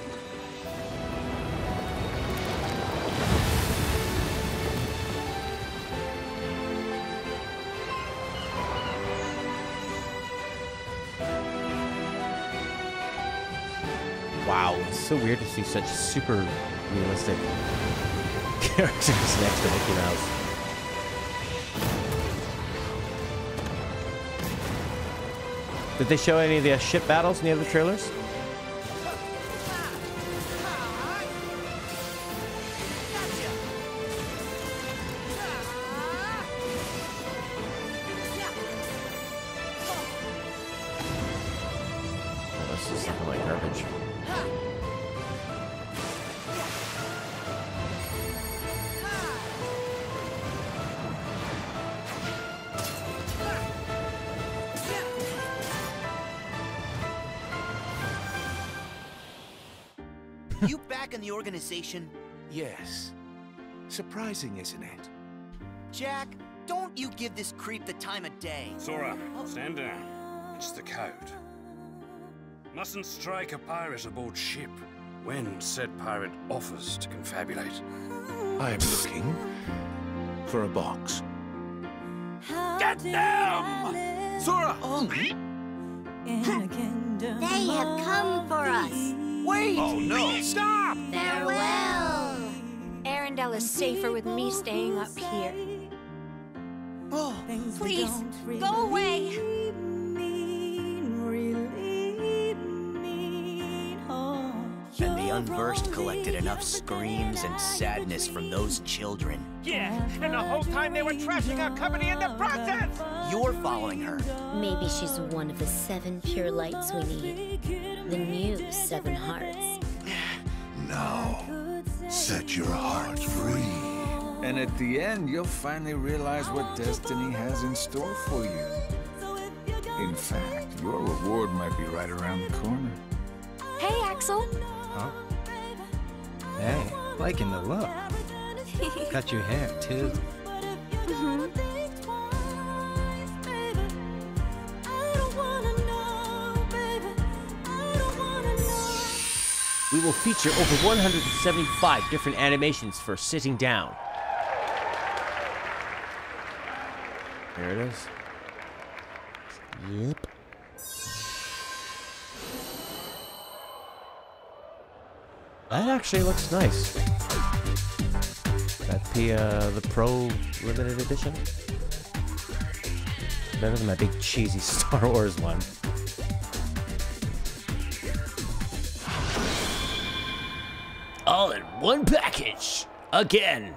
Wow, it's so weird to see such super realistic characters next to Mickey Mouse. Did they show any of the ship battles in the other trailers? Oh, this is looking like garbage. You back in the organization? Yes. Surprising, isn't it? Jack, don't you give this creep the time of day. Sora, stand down. It's the code. Mustn't strike a pirate aboard ship when said pirate offers to confabulate. I'm looking for a box. Get them! Sora! They have come for us. Wait! Oh no! Stop! Farewell. Arendelle is safer with me staying up here. Oh, Please, go away. And the Unversed collected enough screams and sadness from those children. Yeah, and the whole time they were trashing our company in the process! You're following her. Maybe she's one of the 7 pure lights we need. The new 7 hearts. Now, set your heart free. And at the end, you'll finally realize what destiny has in store for you. In fact, your reward might be right around the corner. Hey, Axel. Huh? Hey, liking the look. Cut your hair, too. We will feature over 175 different animations for sitting down. There it is. Yep. That actually looks nice. That the Pro Limited Edition. Better than my big cheesy Star Wars one. All in one package. Again.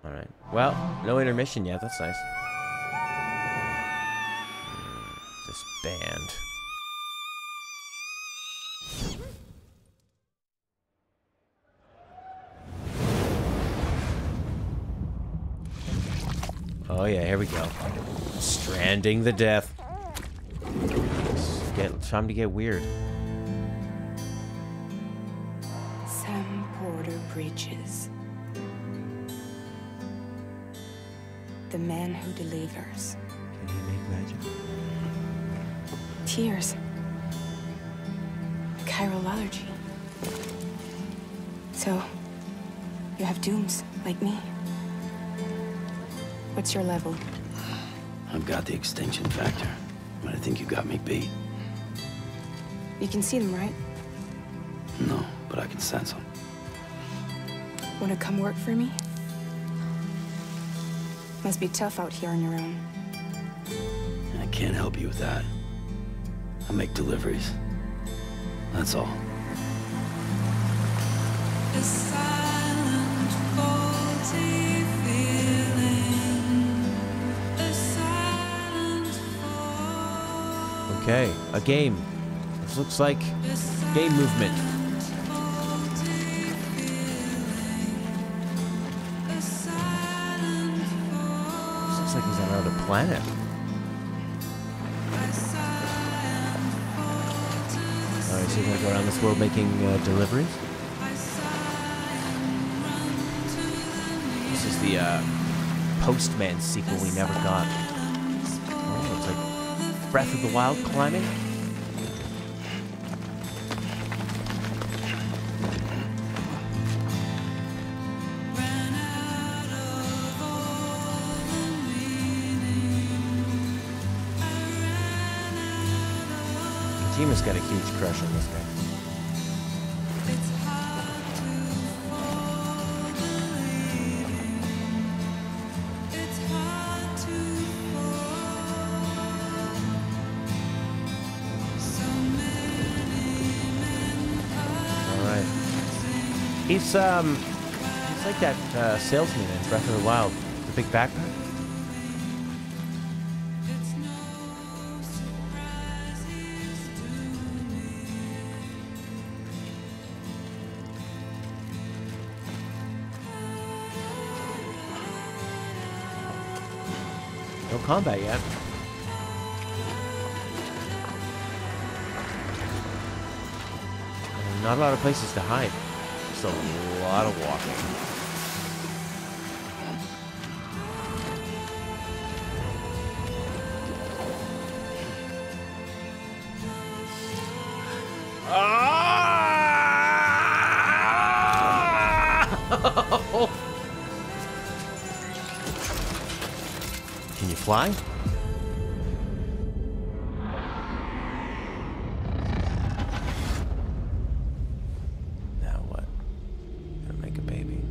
Alright. Well, no intermission yet. That's nice. This band. Oh yeah, here we go. Stranding the death. It's time to get weird. Sam Porter Bridges. The man who delivers. Can he make magic? Tears. Chiral allergy. So, you have dooms, like me. What's your level? I've got the extinction factor, but I think you got me beat. You can see them, right? No, but I can sense them. Wanna come work for me? Must be tough out here on your own. I can't help you with that. I make deliveries. That's all. A silent, faulty feeling. A silent fall. Okay, a game. This looks like game movement. This looks like he's on another planet. Alright, so you're gonna go around this world making deliveries? This is the Postman sequel we never got. Oh, it's like Breath of the Wild climbing? Kojima's got a huge crush on this guy. Alright. He's like that salesman in Breath of the Wild. The big backpack. No combat yet. And not a lot of places to hide. Just a lot of walking. Can you fly? Now what? Gotta make a baby.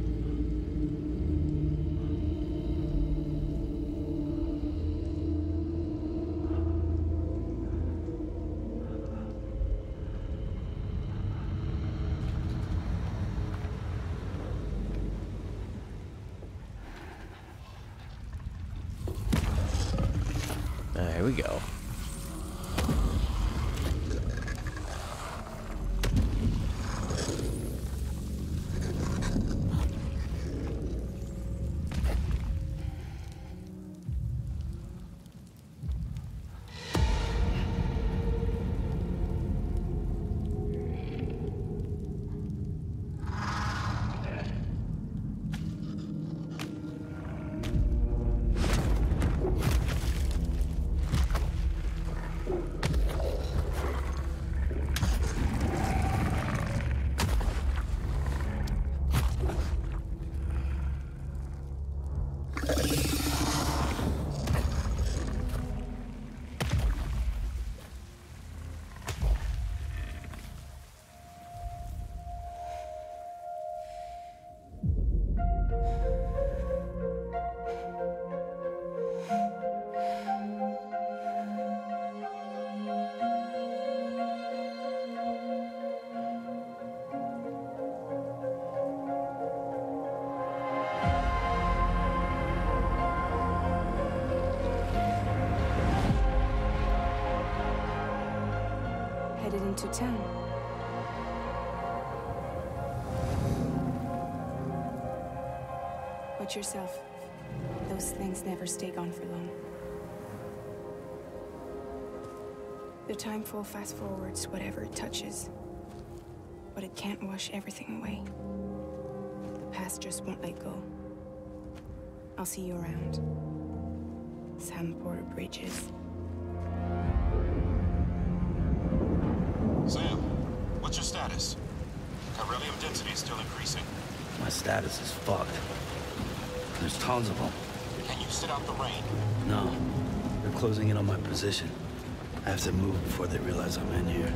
There we go. Headed into town. Watch yourself. Those things never stay gone for long. The timefall fast forwards whatever it touches. But it can't wash everything away. The past just won't let go. I'll see you around. Sam Porter Bridges. Sam, what's your status? Chiralium density is still increasing. My status is fucked. There's tons of them. Can you sit out the rain? No. They're closing in on my position. I have to move before they realize I'm in here.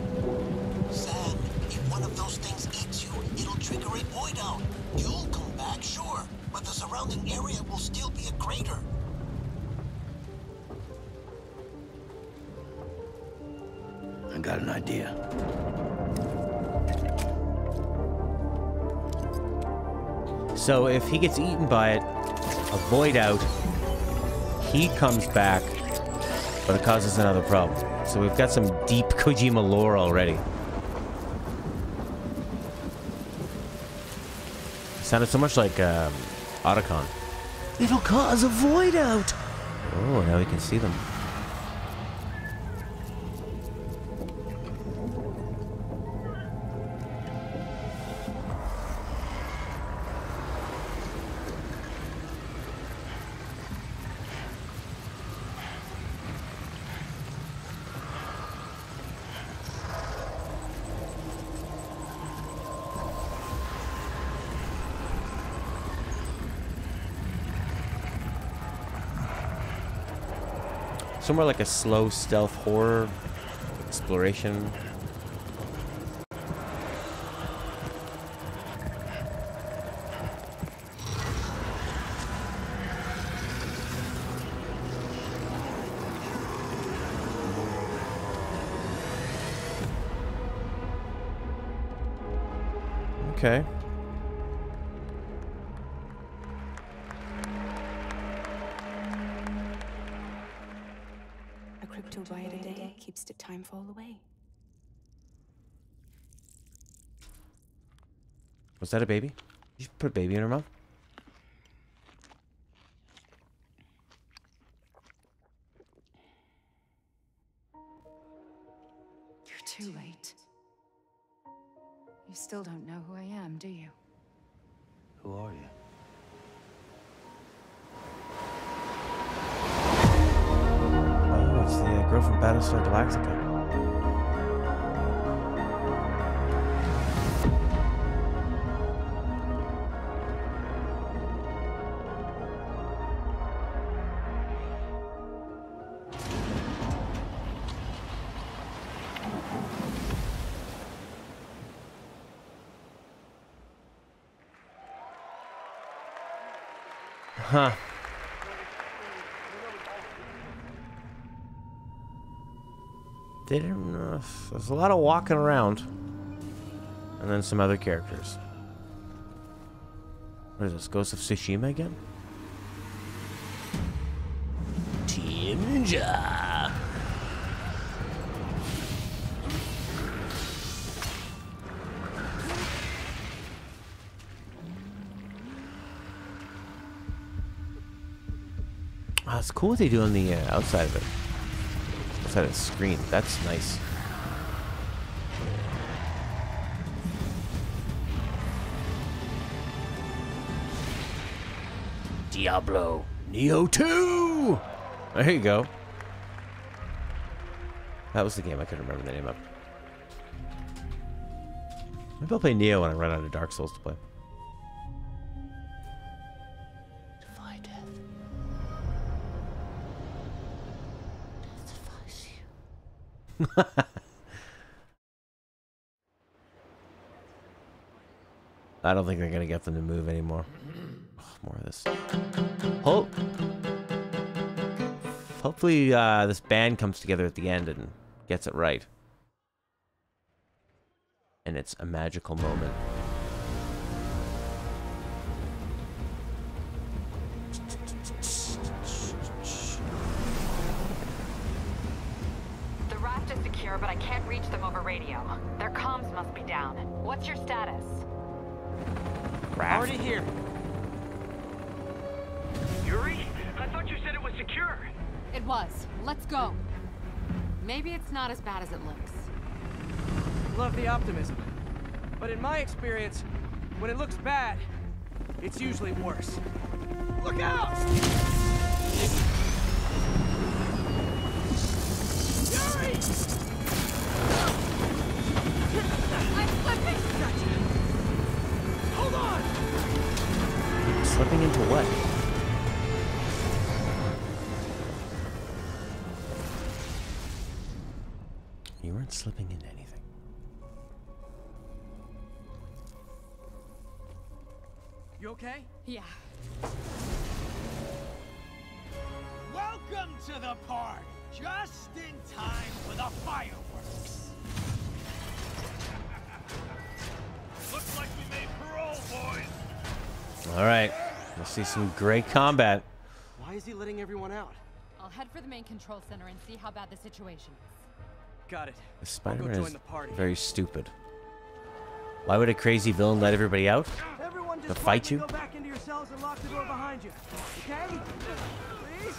Sam, if one of those things eats you, it'll trigger a void out. You'll come back, sure, but the surrounding area will still be a crater. I got an idea. So if he gets eaten by it, a void out, he comes back, but it causes another problem. So we've got some deep Kojima lore already. Sounded so much like Otacon. It'll cause a void out! Oh, now we can see them. Somewhere like a slow stealth horror exploration. Okay. To buy it a day keeps the time fall away. Was that a baby? You put a baby in her mouth? You're too late. You still don't know who I am, do you? Who are you? It's the girl from Battlestar Galactica. Huh. They didn't know. There's a lot of walking around. And then some other characters. What is this? Ghost of Tsushima again? Team Ninja! Oh, it's cool what they do on the outside of it. Outside of the screen. That's nice. Diablo Neo 2! There you go. That was the game I couldn't remember the name of. Maybe I'll play Neo when I run out of Dark Souls to play. Defy death. Death defies you. I don't think they're gonna get them to move anymore. Oh, more of this. Hopefully this band comes together at the end and gets it right. And it's a magical moment. The raft is secure, but I can't reach them over radio. Their comms must be down. What's your status? Raft? Already here. Yuri, secure. It was. Let's go. Maybe it's not as bad as it looks. Love the optimism. But in my experience, when it looks bad, it's usually worse. Look out! Yuri! I'm slipping! Gotcha. Hold on! Slipping into what? You weren't slipping into anything. You okay? Yeah. Welcome to the party. Just in time for the fireworks. Looks like we made parole, boys. All right. Let's see some great combat. Why is he letting everyone out? I'll head for the main control center and see how bad the situation is. Got it. The Spider-Man join is the party. very stupid. Why would a crazy villain let everybody out? Everyone To just fight you? Go back into yourselves and lock the door behind you. Okay? Please?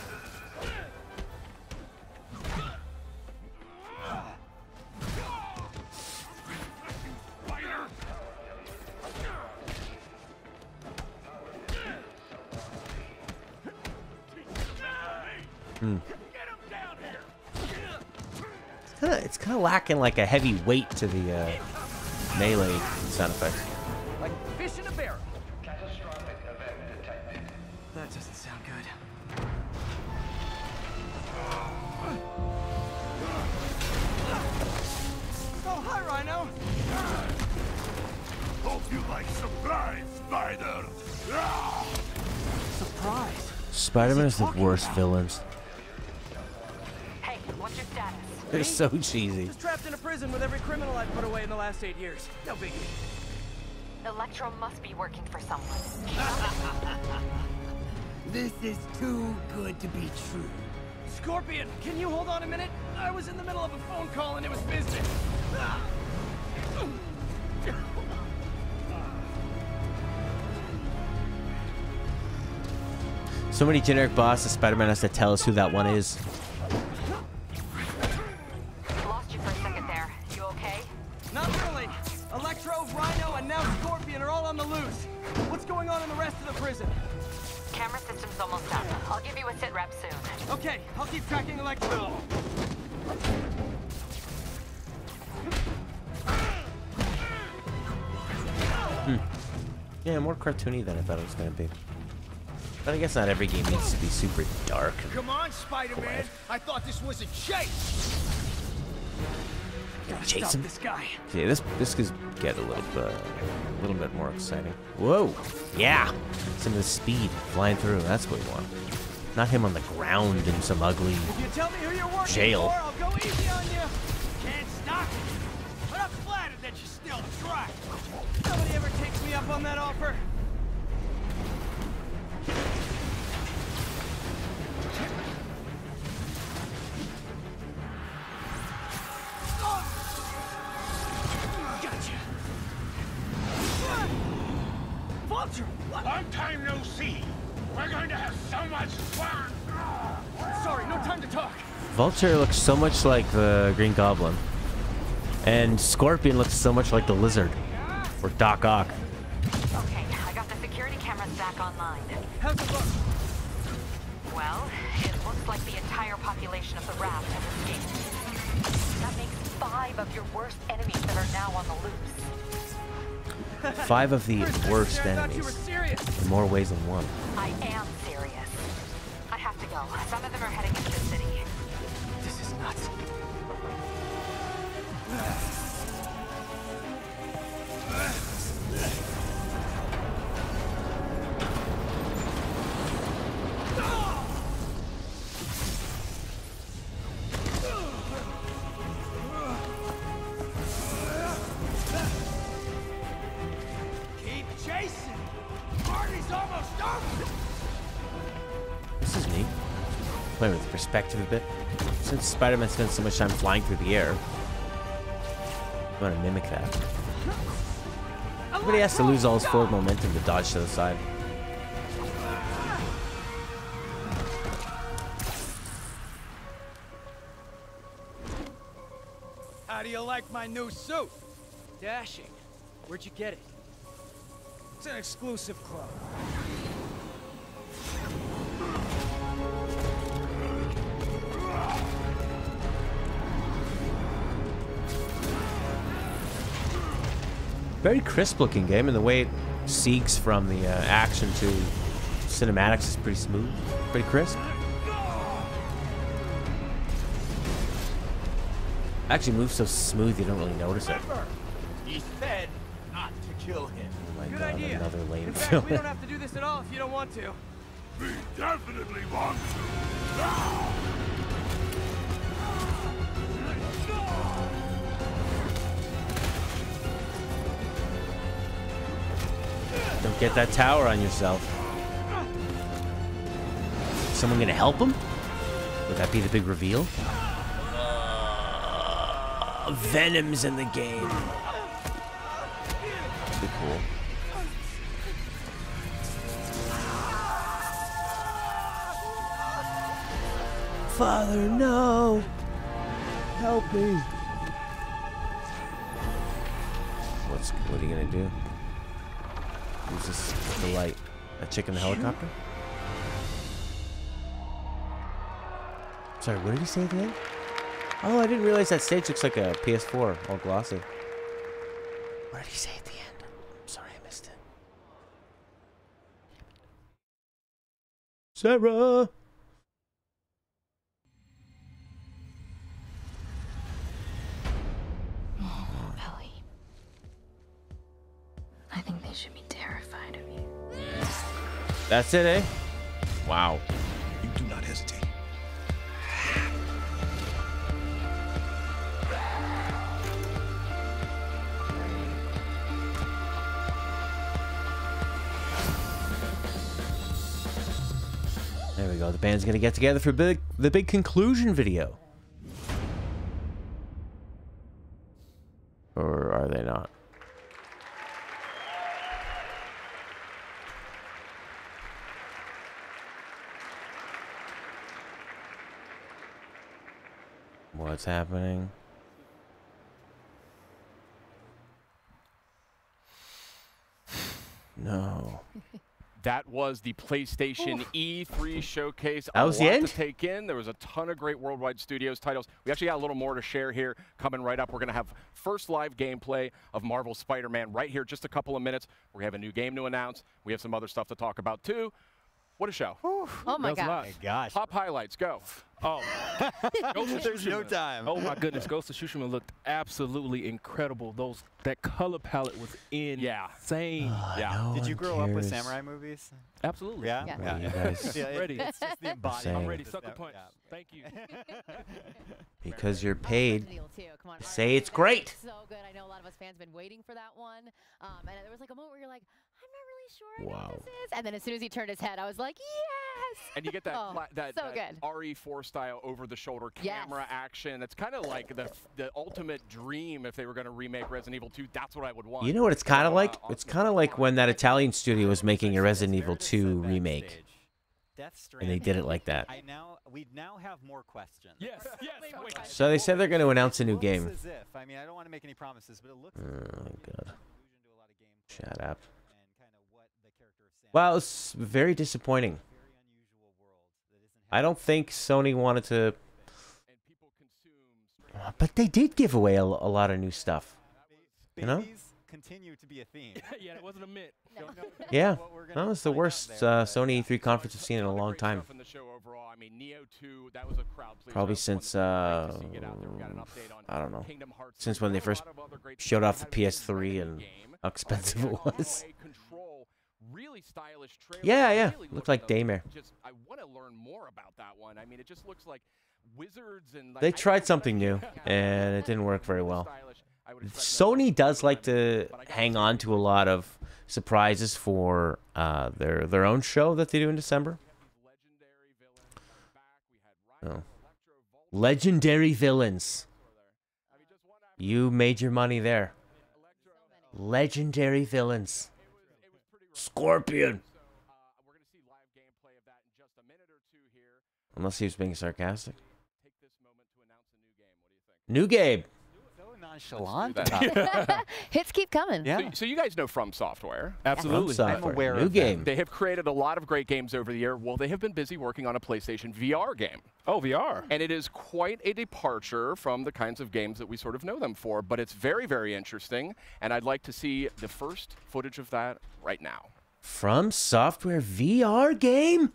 It's kind of lacking like a heavy weight to the melee sound effects. Like fish in a barrel. Catastrophic event detected. That doesn't sound good. Oh, hi, Rhino. Hope you like surprise, Spider. Surprise. Spider-Man is the worst villains. Hey, what's your status? They're so cheesy. Just trapped in a prison with every criminal I've put away in the last 8 years. No biggie. Electro must be working for someone. This is too good to be true. Scorpion, can you hold on a minute? I was in the middle of a phone call and it was business. So many generic bosses, Spider-Man has to tell us who that one is. Lost you for a second there. You okay? Not really. Electro, Rhino, and now Scorpion are all on the loose. What's going on in the rest of the prison? Camera system's almost up. I'll give you a sit rep soon. Okay, I'll keep tracking Electro. Yeah, more cartoony than I thought it was going to be. But I guess not every game needs to be super dark. Come on, Spider-Man. I thought this was a chase. Gotta Chase stop him. this guy. Yeah, this could get a little bit more exciting. Whoa, yeah, some of the speed flying through. That's what we want. Not him on the ground in some ugly If you tell me who you're working jail. for, I'll go easy on you. Can't stop it. But I'm flattered that you still try. Nobody ever takes me up on that offer. Gotcha. Vulture! What? Long time no see. We're going to have so much fun. Sorry, no time to talk. Vulture looks so much like the Green Goblin, and Scorpion looks so much like the Lizard, or Doc Ock. Okay, I got the security cameras back online. How's it look? Well, it looks like the entire population of the raft has escaped. That makes 5 of your worst enemies that are now on the loose. 5 of the worst I thought you were enemies, serious. in more ways than one. I am serious. I have to go. Some of them are heading into the city. This is nuts. Keep chasing. Party's almost over. This is neat. Playing with perspective a bit. Since Spider-Man spends so much time flying through the air, I want to mimic that. Everybody has to lose all his forward momentum to dodge to the side. How do you like my new suit? Dashing. Where'd you get it? It's an exclusive club. Very crisp looking game, and the way it seeks from the action to cinematics is pretty smooth, pretty crisp. Actually moves so smooth you don't really notice it. He said not to kill him. Oh my Good god, idea. another lame In fact, film. we don't have to do this at all if you don't want to. We definitely want to. Don't get that tower on yourself. Someone gonna help him? Would that be the big reveal? Venom's in the game. That'd be cool. Father, no! Help me! What are you gonna do? Who's this? The light? A chick in the helicopter? Sorry, what did he say at the end? Oh, I didn't realize that stage looks like a PS4, all glossy. What did he say at the end? I'm sorry, I missed it. Sarah! Oh, Ellie. I think they should be terrified of you. That's it, eh? Wow. You do not hesitate. There we go. The band's gonna get together for the big conclusion video. Or are they not? What's happening? No. That was the PlayStation E3 showcase. That was the end? To take in. There was a ton of great worldwide studios titles. We actually got a little more to share here coming right up. We're going to have first live gameplay of Marvel's Spider-Man right here, just a couple of minutes. We have a new game to announce. We have some other stuff to talk about too. What a show. Oh my God. Gosh. Top highlights, go. Oh, There's no time. Oh my goodness, Ghost of Tsushima looked absolutely incredible. That color palette was insane. Yeah. Did you grow up with samurai movies? Absolutely. Yeah. Yeah. You guys Yeah, ready. It's just the embodiment. I'm ready. Sucker punch. Thank you. Because you're paid. Come on, Say it's great. So good. I know a lot of us fans been waiting for that one. And there was like a moment where you're like, I'm not really sure I know what this is. And then as soon as he turned his head, I was like, yes. And you get that that so good. RE4 style over-the-shoulder camera action. That's kind of like the ultimate dream if they were going to remake Resident Evil 2. That's what I would want. You know what it's kind of like? It's kind of like when that Italian studio was making a Resident Evil 2 remake. And they did it like that. We now have more questions. Yes. So they said they're going to announce a new game. As if. I mean, I don't want to make any promises, but it looks Oh, God. Shut up. Wow, it's very disappointing. I don't think Sony wanted to... But they did give away a lot of new stuff. You know? continue to be a theme. Yeah, it wasn't a myth. Yeah, that was the worst Sony E3 conference I've seen in a long time. Probably since, I don't know, since when they first showed off the PS3 and how expensive it was. Really stylish trailer. Yeah. Really Looked like Daymare. I want to learn more about that one. I mean, it just looks like wizards and. Like, They tried something new, and it didn't work very well. Sony does like to hang on to a lot of surprises for their own show that they do in December. Oh. Legendary villains. You made your money there. Legendary villains. Scorpion. Unless he was being sarcastic. New game. nonchalant Let's do about that. Hits keep coming. Yeah. So you guys know From Software. From Software. I'm aware New of game. They have created a lot of great games over the year. Well, they have been busy working on a PlayStation VR game. Oh, VR. And it is quite a departure from the kinds of games that we sort of know them for, but it's very, very interesting, and I'd like to see the first footage of that right now. From Software VR game?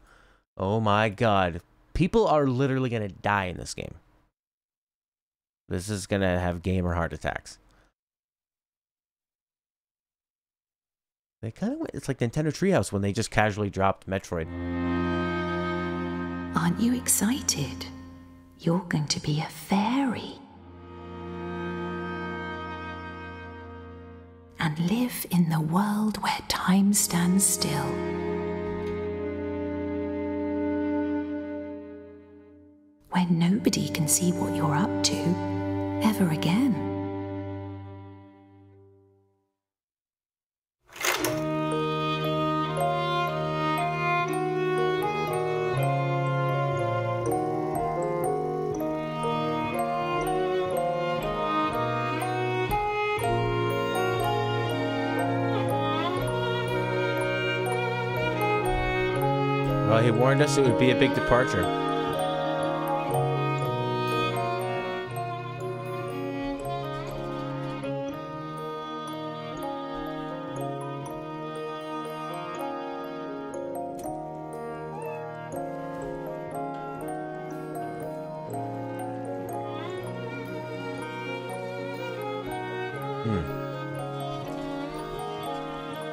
Oh my god. People are literally going to die in this game. This is going to have gamer heart attacks. They kind of went, it's like Nintendo Treehouse when they just casually dropped Metroid. Aren't you excited? You're going to be a fairy. And live in the world where time stands still. Where nobody can see what you're up to ever again. Well, he warned us it would be a big departure.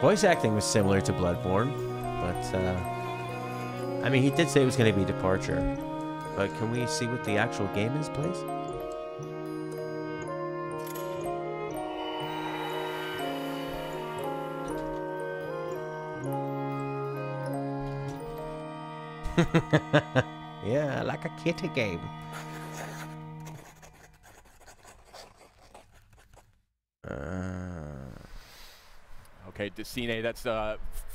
Voice acting was similar to Bloodborne, but I mean, he did say it was going to be Departure. But can we see what the actual game is, please? Yeah, like a kitty game. Okay, Decine, that's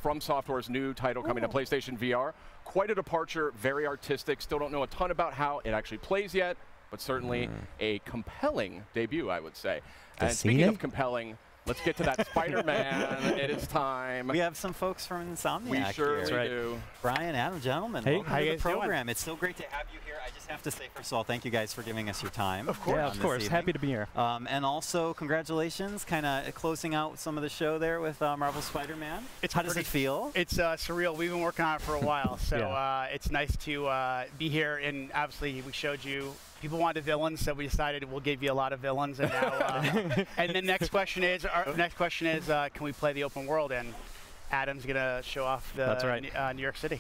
From Software's new title coming to PlayStation VR. Quite a departure, very artistic. Still don't know a ton about how it actually plays yet, but certainly a compelling debut, I would say. And speaking of compelling, let's get to that Spider-Man. It is time. We have some folks from Insomniac We surely here. do. Brian, Adam, gentlemen, Hey, welcome how to you the guys doing? program. It's so great to have you here. I just have to say, first of all, thank you guys for giving us your time. Of course. Yeah, of course. Happy to be here. And also, congratulations, kind of closing out some of the show there with Marvel Spider-Man. How does it feel? It's surreal. We've been working on it for a while, so Yeah. it's nice to be here. And obviously, we showed you. People wanted villains, so we decided we'll give you a lot of villains. And now, and the next question is, can we play the open world? And Adam's gonna show off the That's right. New York City.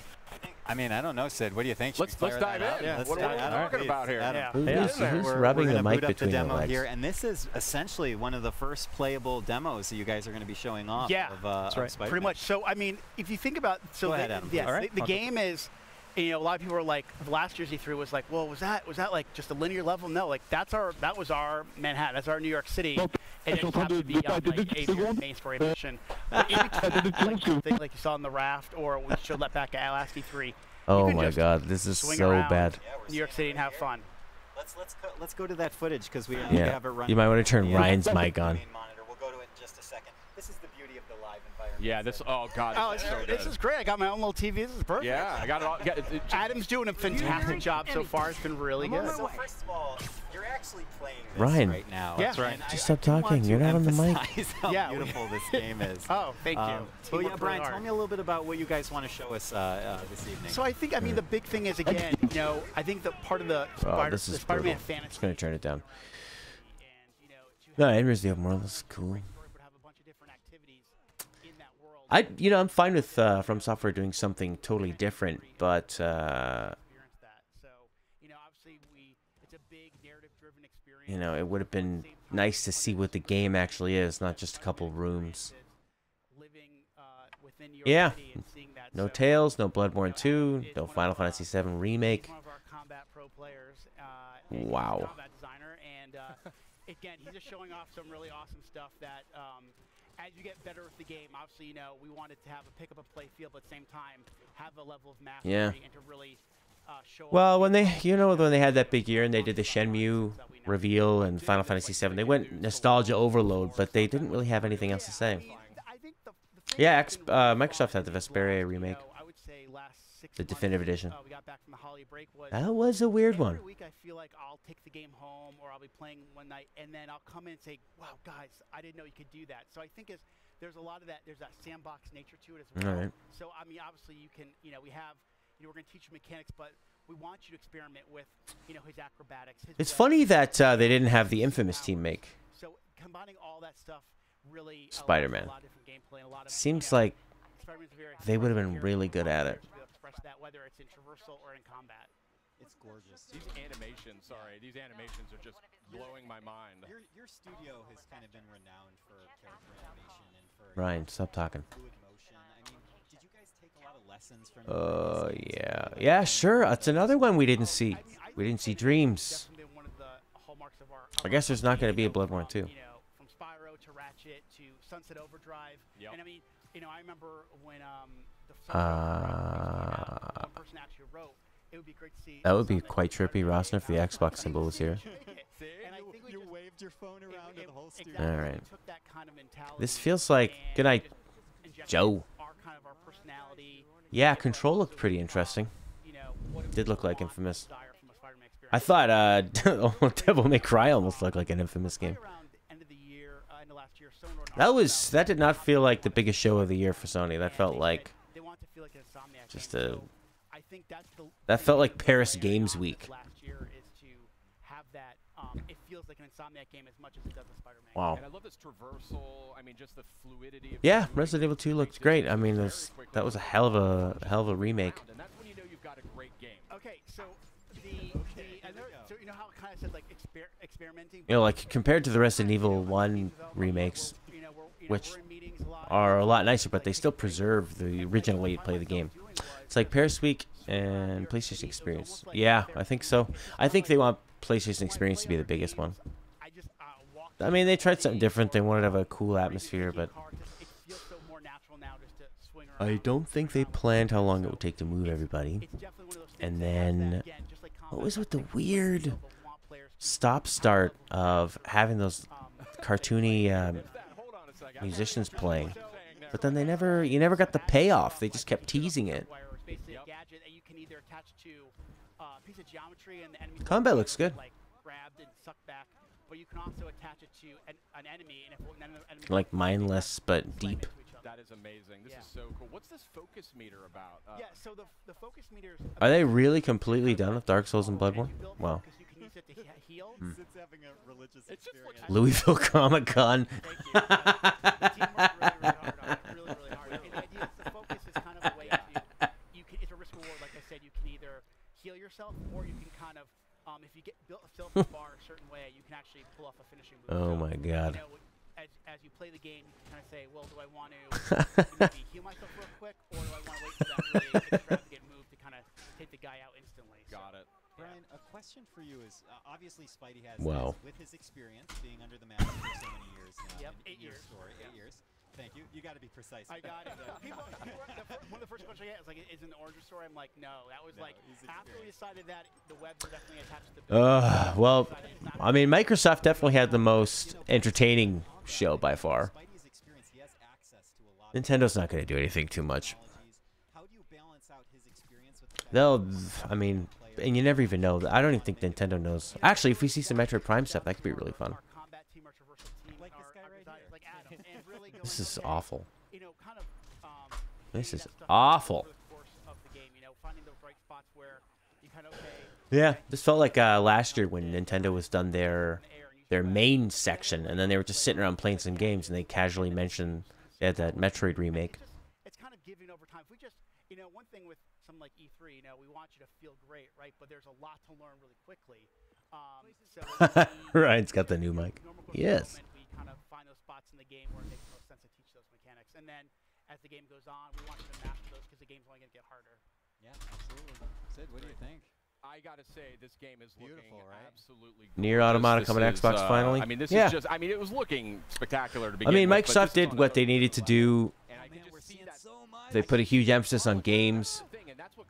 I mean, I don't know, Sid. What do you think? Let's dive in. Yeah, What are we talking about here? Who's rubbing the mic between the legs? Here, and this is essentially one of the first playable demos that you guys are going to be showing off. Yeah, of Spider-Man. pretty much. So I mean, if you think about, Go ahead, Adam. yes, All right. the game is. You know, a lot of people were like, last year's E3 was like, well, was that like just a linear level? No, like that was our Manhattan, that's our New York City, and it happened to be on like a main story mission. Like you saw on the raft, or we showed that back at last E3. Oh my god, this is so bad. New York City and have fun. Let's go to that footage because we Yeah, have it running. you might want to turn Ryan's mic on. We'll go to it in just a second. This is the beauty of the live environment. Yeah, this. Oh God. This is so this good. is great. I got my own little TV. This is perfect. Yeah, I got it all. Adam's doing a fantastic job so far. It's been really good. So first of all, you're actually playing this Ryan, right now. Yeah. That's right. Just stop talking. You're not on the mic. How beautiful this game is. Oh, thank you. But yeah, Brian, tell me a little bit about what you guys want to show us this evening. So I think, I mean, the big thing is, again, you know, I think that part of the This is Spider-Man brutal. fantasy. Just gonna turn it down. No, Henry's the open world. This is cool. I'm fine with From Software doing something totally different, but it would have been nice to see what the game actually is, not just a couple rooms. Yeah, no Tales, no Bloodborne 2, no Final Fantasy VII Remake. Wow. Again, he's just showing off some really awesome stuff that, as you get better with the game, obviously, you know, we wanted to have a pick up a play feel, but at the same time, have a level of mastery and to really Well, when they, you know, when they had that big year and they did the Shenmue reveal and Final Fantasy VII, they went nostalgia overload, but they didn't really have anything else to say. Yeah, Microsoft had the Vesperia remake, the definitive edition. That was a weird one. Every week I feel like I'll take the game home or I'll be playing one night and then I'll come in and say, wow, guys, I didn't know you could do that. So I think there's a lot of that. There's that sandbox nature to it as well. All right. So, I mean, obviously you can, you know, we have, you know, we're going to teach you mechanics, but we want you to experiment with, you know, his acrobatics. It's funny that they didn't have the Infamous team make So combining all that stuff really Spider-Man. Seems like they would have been really good at it. Whether it's in traversal or in combat. It's gorgeous. These animations, these animations are just blowing my mind. Your studio has kind of been renowned for character animation and for Ryan, stop talking. fluid motion. I mean, did you guys take a lot of lessons from? Yeah, sure. It's another one we didn't see. We didn't see Dreams. I guess there's not going to be a Bloodborne 2. You know, from Spyro to Ratchet to Sunset Overdrive. Yep. And I mean, you know, I remember when the one person actually wrote, it would be great to see. That would be quite trippy, Rosner, if the Xbox symbol was here. You waved your phone around to the whole studio. All right. This feels like... Good night, Joe. Yeah, Control looked pretty interesting. Did look like Infamous. I thought Devil May Cry almost looked like an Infamous game. That did not feel like the biggest show of the year for Sony. That felt like just a... That felt like Paris Games Week. It feels like an Insomniac game as much as it does a Spider-Man. Wow. And I love this traversal. I mean, just the fluidity of Yeah, Resident Evil 2 looked great. I mean, that was a hell of a remake. And that's when you know you've got a great game. Okay, so so you know how I kind of said like experimenting. You know, like compared to the Resident Evil 1 remakes, which are a lot nicer, but they still preserve the original way you play the game. It's like Paris Week and PlayStation Experience. Yeah, I think so. I think they want PlayStation Experience to be the biggest one. I mean, they tried something different. They wanted to have a cool atmosphere, but I don't think they planned how long it would take to move everybody. And then, what was with the weird stop-start of having those cartoony musicians playing? But then you never got the payoff. They just kept teasing it. Combat looks good. Like mindless but deep. That is amazing. This is so cool. What's this focus meter about? Yeah, so the focus meters. Are they really completely done with Dark Souls and Bloodborne? Wow. Louisville Comic Con. Yourself, or you can kind of, if you get built a bar a certain way, you can actually pull off a finishing move. Oh my God! You know, as you play the game, you can kind of say, well, do I want to maybe heal myself real quick, or do I want to wait for that really extravagant move to kind of take the guy out instantly? Got it. Brian, a question for you is, obviously Spidey has, with his experience being under the mask for so many years now. Yep, 8 years. Story, 8 years. Thank you. You got to be precise. I got it. One of the first questions I get is like, is it an origin story? I'm like, no. That was like after we decided that the web were definitely attached to the. Well, I mean, Microsoft definitely had the most entertaining show by far. Nintendo's not going to do anything too much. I mean, and you never even know. I don't even think Nintendo knows. Actually, if we see some Metroid Prime stuff, that could be really fun. This is awful. This is awful. Yeah, this felt like last year when Nintendo was done their main section, and then they were just sitting around playing some games, and they casually mentioned they had that Metroid remake. It's kind of giving over time. If we just, you know, one thing with something like E3, you know, we want you to feel great, right? But there's a lot to learn really quickly. Ryan's got the new mic. Yes. We kind of find those spots in the game where it makes most sense to teach those mechanics, and then as the game goes on, we want you to master those because the game's only going to get harder. Yeah, absolutely. Sid, what do you think? I gotta say, this game is looking absolutely gorgeous. Nier Automata coming to Xbox finally. I mean, this is just. I mean, it was looking spectacular to begin with. I mean, with, Microsoft did what they needed to do. They put a huge emphasis on games.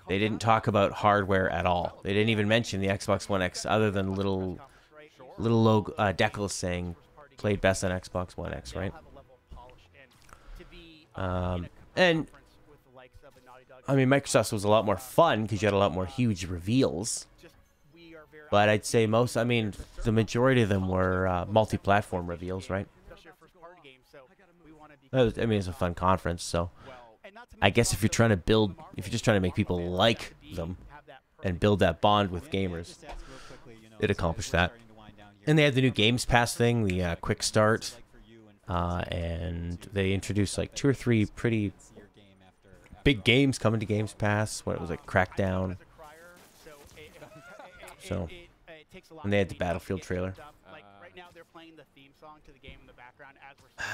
They didn't talk about hardware at all. They didn't even mention the Xbox One X, other than little logo decals saying played best on Xbox One X, right? And I mean, Microsoft's was a lot more fun because you had a lot more huge reveals. But I'd say I mean, the majority of them were multi-platform reveals, right? I mean, it's a fun conference, so I guess if you're trying to build, if you're just trying to make people like them and build that bond with gamers, it accomplished that. And they had the new Games Pass thing, the Quick Start, and they introduced like 2 or 3 pretty big games coming to Games Pass. What it was like, Crackdown. So, and they had the Battlefield trailer.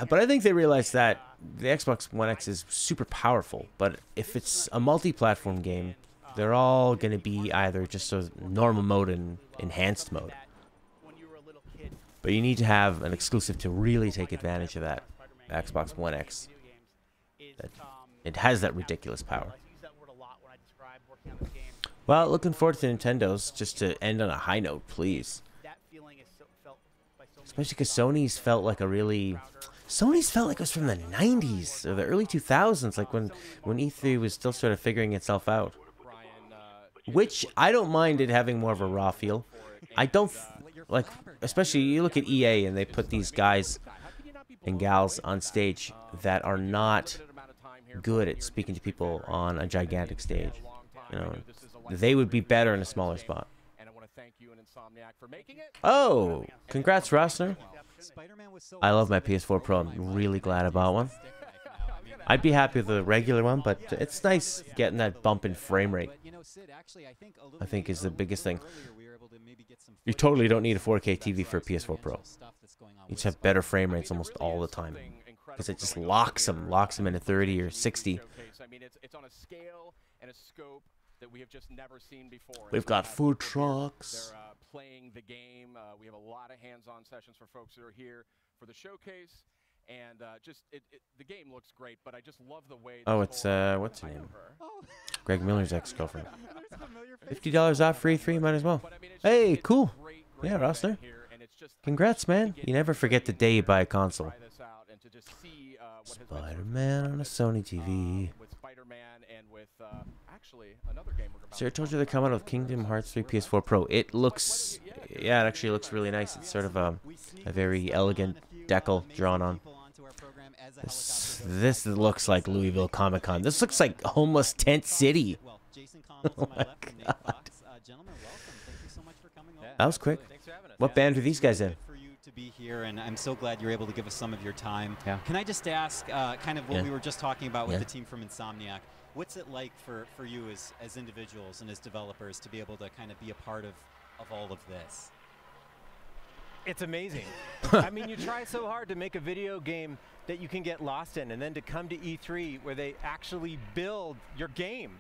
But I think they realized that the Xbox One X is super powerful, but if it's a multi-platform game, they're all going to be either just a normal mode and enhanced mode. But you need to have an exclusive to really take advantage of that Xbox One X. It has that ridiculous power. Well, looking forward to Nintendo's, just to end on a high note, please. Especially because Sony's felt like it was from the 90s or the early 2000s, like when E3 was still sort of figuring itself out. Which I don't mind it having more of a raw feel. I don't like, especially you look at EA and they put these guys and gals on stage that are not good at speaking to people on a gigantic stage. You know, they would be better in a smaller spot. Oh, congrats, Rossner. I love my PS4 Pro. I'm really glad about one. I'd be happy with the regular one, but it's nice getting that bump in frame rate. I think is the biggest thing. You totally don't need a 4K TV for a PS4 Pro. You just have better frame rates almost all the time, because it just locks them in at 30 or 60. I mean, it's on a scale and a scope that we have just never seen before. We've got food trucks. They're playing the game. We have a lot of hands-on sessions for folks that are here for the showcase, and the game looks great. But I just love the way. Oh, it's what's her name? Greg Miller's ex-girlfriend. $50 off for E3, might as well. Hey, cool. Yeah, Rossler. Congrats, man. You never forget the day you buy a console. Spider-Man on a Sony TV. Sir, I told you they're coming out with Kingdom Hearts 3 PS4 Pro. It looks, yeah, it actually looks really nice. It's sort of a very elegant decal drawn on. This looks like Louisville Comic Con. This looks like homeless tent city. Oh my God. That was quick. What band are these guys in? To be here, and I'm so glad you're able to give us some of your time. Yeah. Can I just ask, kind of what we were just talking about with the team from Insomniac? What's it like for you as individuals and as developers to be able to kind of be a part of all of this? It's amazing. I mean, you try so hard to make a video game that you can get lost in, and then to come to E3 where they actually build your game.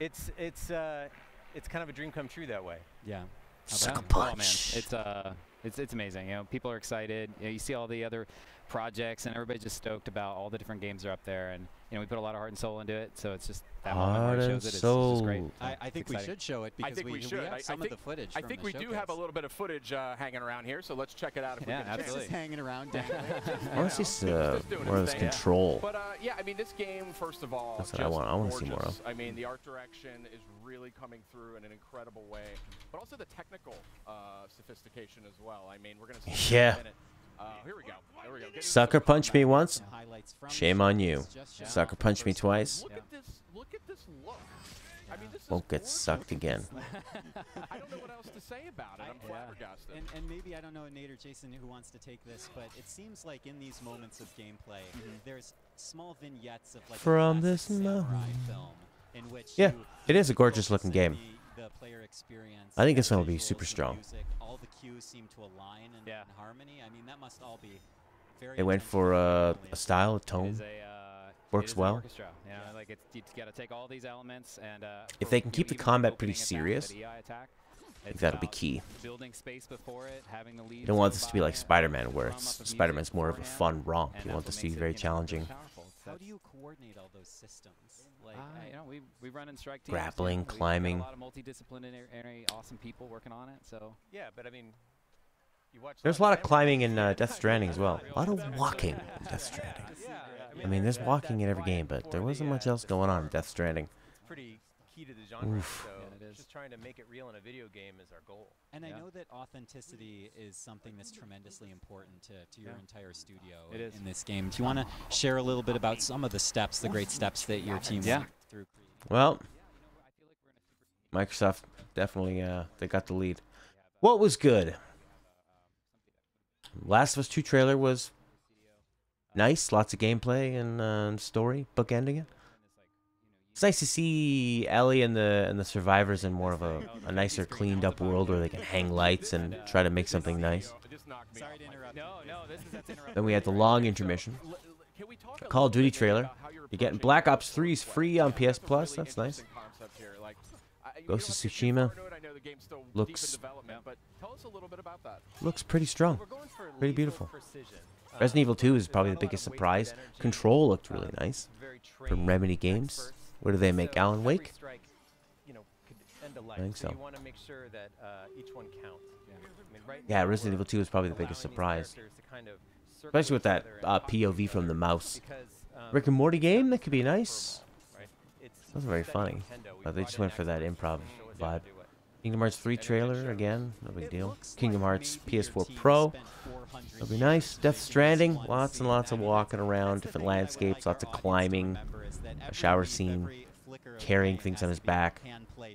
It's kind of a dream come true that way. Yeah. Sucker punch. Oh, man. It's amazing. You know, people are excited. You know, you see all the other projects, and everybody's just stoked about all the different games that are up there. And you know, we put a lot of heart and soul into it, so it's just that moment where it shows it. It's just great. I think we should show it because we have some of the footage. I think we do have a little bit of footage hanging around here, so let's check it out. If we can absolutely. Just hanging around. I want to see more of this control. But yeah, I mean, this game, first of all, that's what I want to see more of. I mean, the art direction is really coming through in an incredible way, but also the technical sophistication as well. I mean, we're gonna see in a minute. Here we go. Here we go. Sucker punch me once, shame on you. Sucker punch me twice. Look at this. Look at this look. I mean, this won't get sucked again. I don't know what else to say about it. I'm flabbergasted. And maybe, I don't know, Nate or Jason, who wants to take this, but it seems like in these moments of gameplay, there's small vignettes of like from this samurai film in which it is a gorgeous looking game. The player experience. I think this one will be super strong. All the cues seem to align in harmony. I mean, that must all be very. They went for a style, a tone. Works well. You know, like you got to take all these elements and. If they can keep the combat pretty serious, I think that'll be key. Building space before it, having the lead. You don't want this to be like Spider-Man, where Spider-Man's more of a fun romp. You want this to be very challenging. How do you coordinate all those systems? You know, we run in strike teams. Grappling, We've got climbing. a lot of multidisciplinary, awesome people working on it. So yeah, but I mean, you watch. There's a lot of climbing in Death Stranding as well. A lot of walking in Death Stranding. I mean, there's walking in every game, but there wasn't much else going on in Death Stranding. It's pretty key to the genre. Oof. So just trying to make it real in a video game is our goal. And I know that authenticity is something that's tremendously important to your entire studio in this game. Do you want to share a little bit about some of the steps, the great steps that your team went through? Well, Microsoft definitely they got the lead. What was good? Last of Us 2 trailer was nice, lots of gameplay and story, bookending it. It's nice to see Ellie and the survivors in more of a nicer, cleaned up world where they can hang lights and try to make something nice. Sorry to interrupt. Then we had the long intermission. A Call of Duty trailer. You're getting Black Ops 3's free on PS Plus. That's nice. Ghost of Tsushima looks pretty strong, pretty beautiful. Resident Evil 2 is probably the biggest surprise. Control looked really nice from Remedy Games. What do they make? Alan Wake? I think so. Yeah, Resident Evil 2 is probably the biggest surprise, especially with that POV from the mouse. Rick and Morty game, that could be nice. Wasn't very funny, but they just went for that improv vibe. Kingdom Hearts 3 trailer, again, no big deal. Kingdom Hearts PS4 Pro, that'll be nice. Death Stranding, lots and lots of walking around, different landscapes, lots of climbing. A shower scene, carrying things on his back,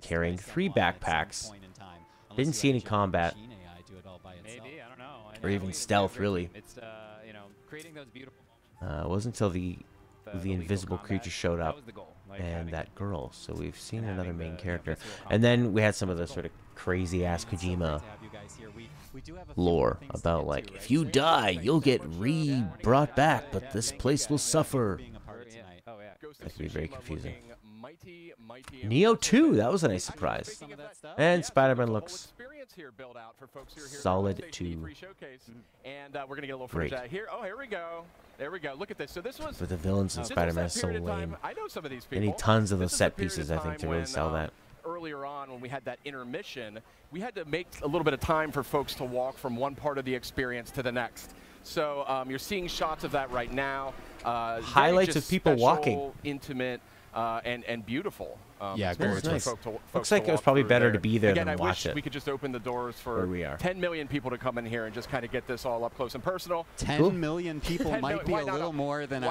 carrying 3 backpacks. Didn't see any combat. maybe, I don't know. Or even stealth, really. It's you know, creating those beautiful. It wasn't until the invisible creature showed up and that girl, so we've seen another main character. And then we had some of the sort of crazy ass Kojima lore about, like, if you die you'll get brought back, but this place will suffer. That could be very confusing. Neo 2, that was a nice surprise. And Spider-Man looks solid to and we're gonna get a little footage out here. Oh, here we go. There we go. Look at this. So this was. But the villains in Spider-Man is so lame. I know some of these people. They need tons of those set pieces, I think, to really sell that. Earlier on, when we had that intermission, we had to make a little bit of time for folks to walk from one part of the experience to the next. So you're seeing shots of that right now. Highlights of people walking. Intimate and beautiful. Yeah, nice. Looks like it was probably better to be there Again, than watch it. We could just open the doors for 10 million people to come in here and just kind of get this all up close and personal. 10 million people might be a little more than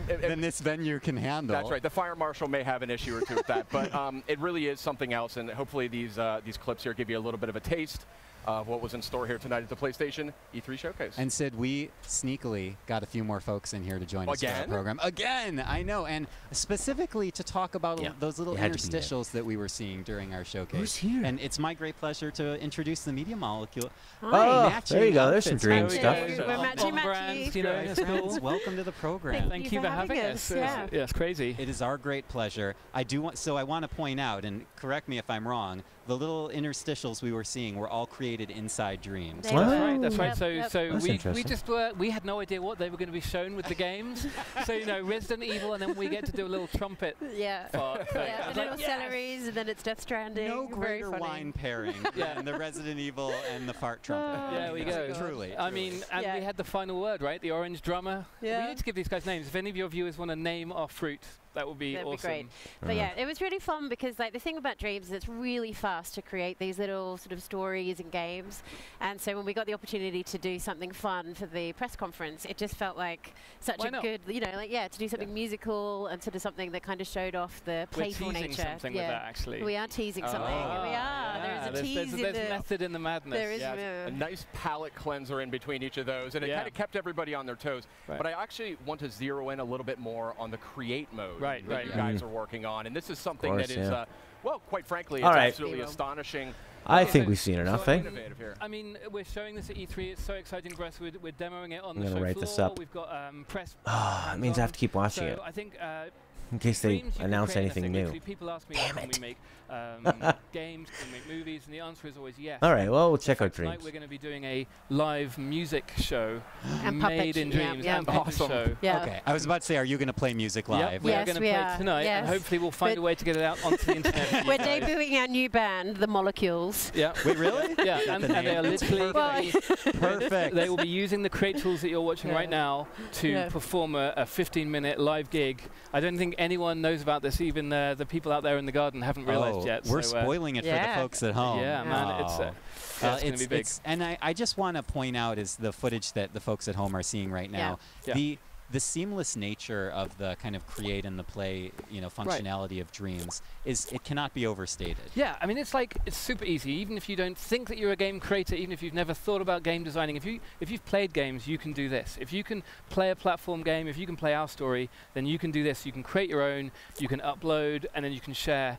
than this venue can handle. That's right. The fire marshal may have an issue or two with that, but it really is something else. And hopefully these clips here give you a little bit of a taste of what was in store here tonight at the PlayStation E3 Showcase. And Sid, we sneakily got a few more folks in here to join us for our program. Again, I know, and specifically to talk about those little interstitials that we were seeing during our showcase. Who's here? And it's my great pleasure to introduce the Media Molecule. Oh, there you go. There's some dream stuff. We're matchy-matchy. You know, Friends, welcome to the program. Thank you for having us. Yeah, it's crazy. It is our great pleasure. I want to point out, and correct me if I'm wrong, the little interstitials we were seeing were all created inside Dreams. That's right. That's right. So we just we had no idea what they were going to be shown with the games. So you know, Resident Evil, and then we get to do a little trumpet. Yeah. The little celeries, and then it's Death Stranding. No greater wine pairing than the Resident Evil and the fart trumpet. There we go. Truly. I mean, and we had the final word, right? The orange drummer. Yeah. We need to give these guys names. If any of your viewers want to name our fruit, that would be awesome. That'd be great. But yeah, it was really fun because, like, the thing about Dreams is it's really fast to create these little sort of stories and games. And so when we got the opportunity to do something fun for the press conference, it just felt like such a good, you know, like, to do something musical and sort of something that kind of showed off the playful nature. We're teasing something with that, actually. We are teasing something. We are. There's a tease there's method in the madness. There is a nice palate cleanser in between each of those, and it kind of kept everybody on their toes. But I actually want to zero in a little bit more on the create mode that you guys are working on, and this is something that is, well, quite frankly, it's absolutely astonishing. I think we've seen enough, eh? I mean, we're showing this at E3. It's so exciting for us. We're demoing it on I'm the show gonna write floor. this up. We've got press. It means I have to keep watching it. I think in case they Dreams, you can announce create anything anything. new. Literally, people ask me, can we make games, can we make movies? And the answer is always yes. All right, well, we'll check out Tonight Dreams. we're going to be doing a live music show And made in Dreams. And puppet show. Okay, I was about to say, are you going to play music live? Yep, we're going to play tonight, and hopefully we'll find a way to get it out onto the internet. We're debuting our new band, The Molecules. Yeah. Wait, really? Yeah, and they are literally perfect. They will be using the create tools that you're watching right now to perform a 15-minute live gig. I don't think anyone knows about this. Even the people out there in the garden haven't realized yet. We're spoiling it for the folks at home. Yeah, man, it's going to be big. And I just want to point out is the footage that the folks at home are seeing right now. Yeah. The seamless nature of the kind of create and the play, functionality of Dreams it cannot be overstated. Yeah, I mean, it's super easy. Even if you don't think that you're a game creator, even if you've never thought about game designing, if you've played games, you can do this. If you can play a platform game, if you can play our story, then you can do this. You can create your own, you can upload, and then you can share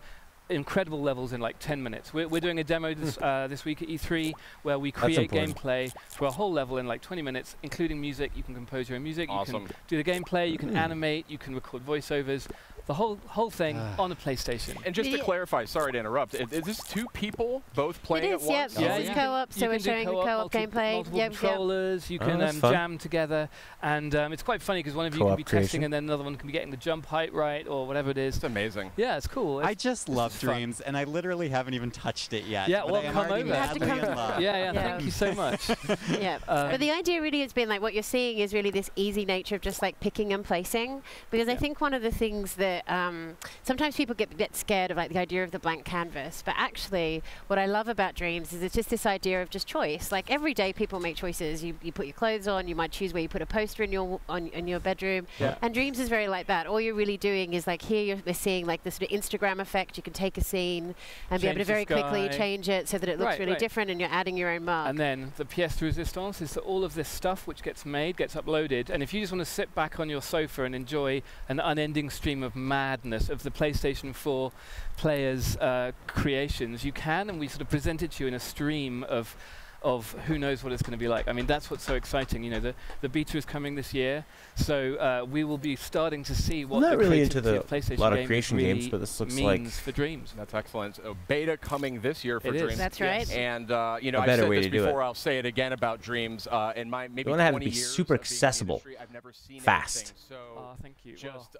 incredible levels in like 10 minutes. We're doing a demo this week at E3 where we create gameplay for a whole level in like 20 minutes, including music. You can compose your own music. Awesome. You can do the gameplay. You can animate. You can record voiceovers. The whole thing on a PlayStation. And just to clarify, sorry to interrupt, is this two people both playing at once? Yeah, it's co-op, so we're showing the co-op gameplay. Multiple controllers, you can jam together, and it's quite funny because one of you can be testing and then another one can be getting the jump height right or whatever it is. It's amazing. Yeah, it's cool. I just love Dreams, and I literally haven't even touched it yet. Yeah, but well, I am come already over. madly in love. Yeah, thank you so much. Yeah, but the idea really has been like what you're seeing is really this easy nature of just like picking and placing, because I think one of the things that sometimes people get scared of like the idea of the blank canvas, but actually what I love about Dreams is it's just this idea of just choice. Like every day people make choices. You put your clothes on, you might choose where you put a poster in your bedroom, and Dreams is very like that. All you're really doing is like here they're seeing like this sort of Instagram effect. You can take a scene and be able to very quickly change it so that it looks really different, and you're adding your own mark. And then the pièce de résistance is that all of this stuff which gets made gets uploaded, and if you just want to sit back on your sofa and enjoy an unending stream of madness of the PlayStation 4 players' creations, you can, and we sort of present it to you in a stream of who knows what it's going to be like. I mean, that's what's so exciting. You know, the beta is coming this year, so we will be starting to see what I'm not really into the PlayStation lot of game creation really games, but this looks means like for Dreams. That's excellent. Beta coming this year for Dreams. That's right. And you know, A I better said way this to do before. it. I'll say it again about Dreams. In my maybe You want to have it 20 be years super of being in the accessible, industry, I've never seen fast. anything so thank you. Just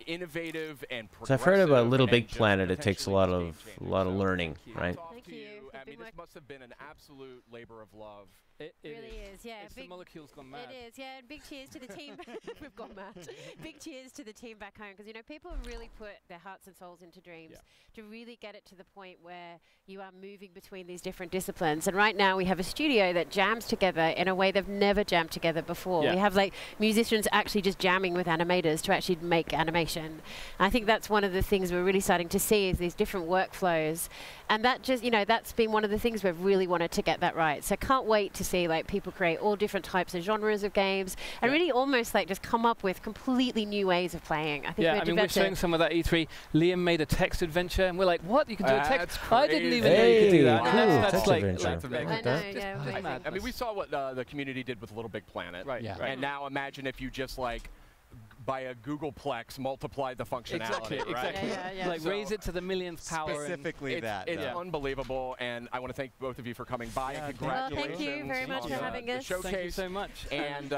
innovative and So I've heard about Little Big and just Planet. It takes a lot of potentially learning, right? Thank you. I mean, this must have been an absolute labor of love. It really is, yeah. It's the molecules gone mad. It is, yeah. And big cheers to the team. We've gone mad. Big cheers to the team back home, because you know people have really put their hearts and souls into Dreams to really get it to the point where you are moving between these different disciplines. And right now we have a studio that jams together in a way they've never jammed together before. We have like musicians actually just jamming with animators to actually make animation. And I think that's one of the things we're really starting to see is these different workflows, and that just that's been one of the things we've really wanted to get that right. So I can't wait to see like people create all different types of genres of games and really almost like just come up with completely new ways of playing. I think we're showing some of that E3. Liam made a text adventure, and we're like, what? You can do a text? That's I didn't even know you could do that. Cool. That's like Text amazing. I mean, we saw what the community did with Little Big Planet. Right. And now imagine if you just like by a Googleplex multiplied the functionality. Exactly. Like So raise it to the millionth power. Specifically that. It's unbelievable, and I want to thank both of you for coming by. And congratulations! Thank you very much for having us. The showcase. Thank you so much. And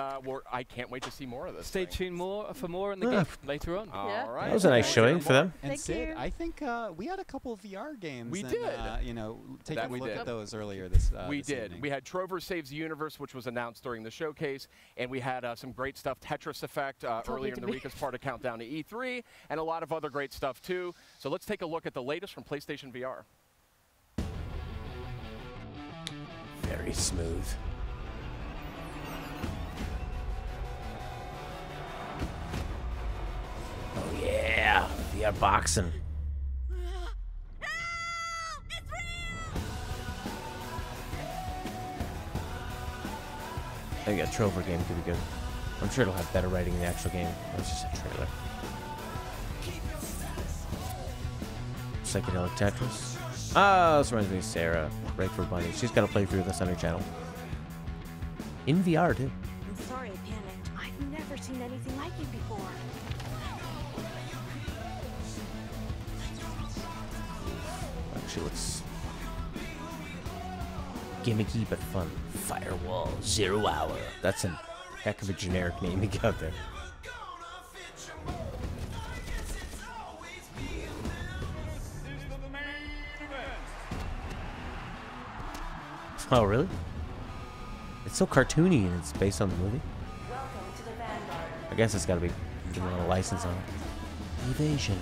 I can't wait to see more of this. Stay tuned for more in the game later on. All right. That was a nice showing for them. And Sid, I think we had a couple of VR games. We and, did. You know, taking a we look did. at those earlier this. We this did. evening. We had Trover Saves the Universe, which was announced during the showcase, and we had some great stuff. Tetris Effect earlier in the week as part of Countdown to E3, and a lot of other great stuff too. So let's take a look at the latest from PlayStation VR. Very smooth. Oh yeah, VR boxing. I think a Trover game could be good. I'm sure it'll have better writing in the actual game. That's just a trailer. Psychedelic Tetris. Oh, this reminds me of Sarah. Break for Bunny. She's got a playthrough of this on her channel. In VR, too. I'm sorry I panicked. I've never seen anything like you before. actually looks gimmicky but fun. Firewall 0 Hour. That's a heck of a generic name to get out there. Oh, really? It's so cartoony and it's based on the movie. I guess it's got to be given a license on it. Evasion.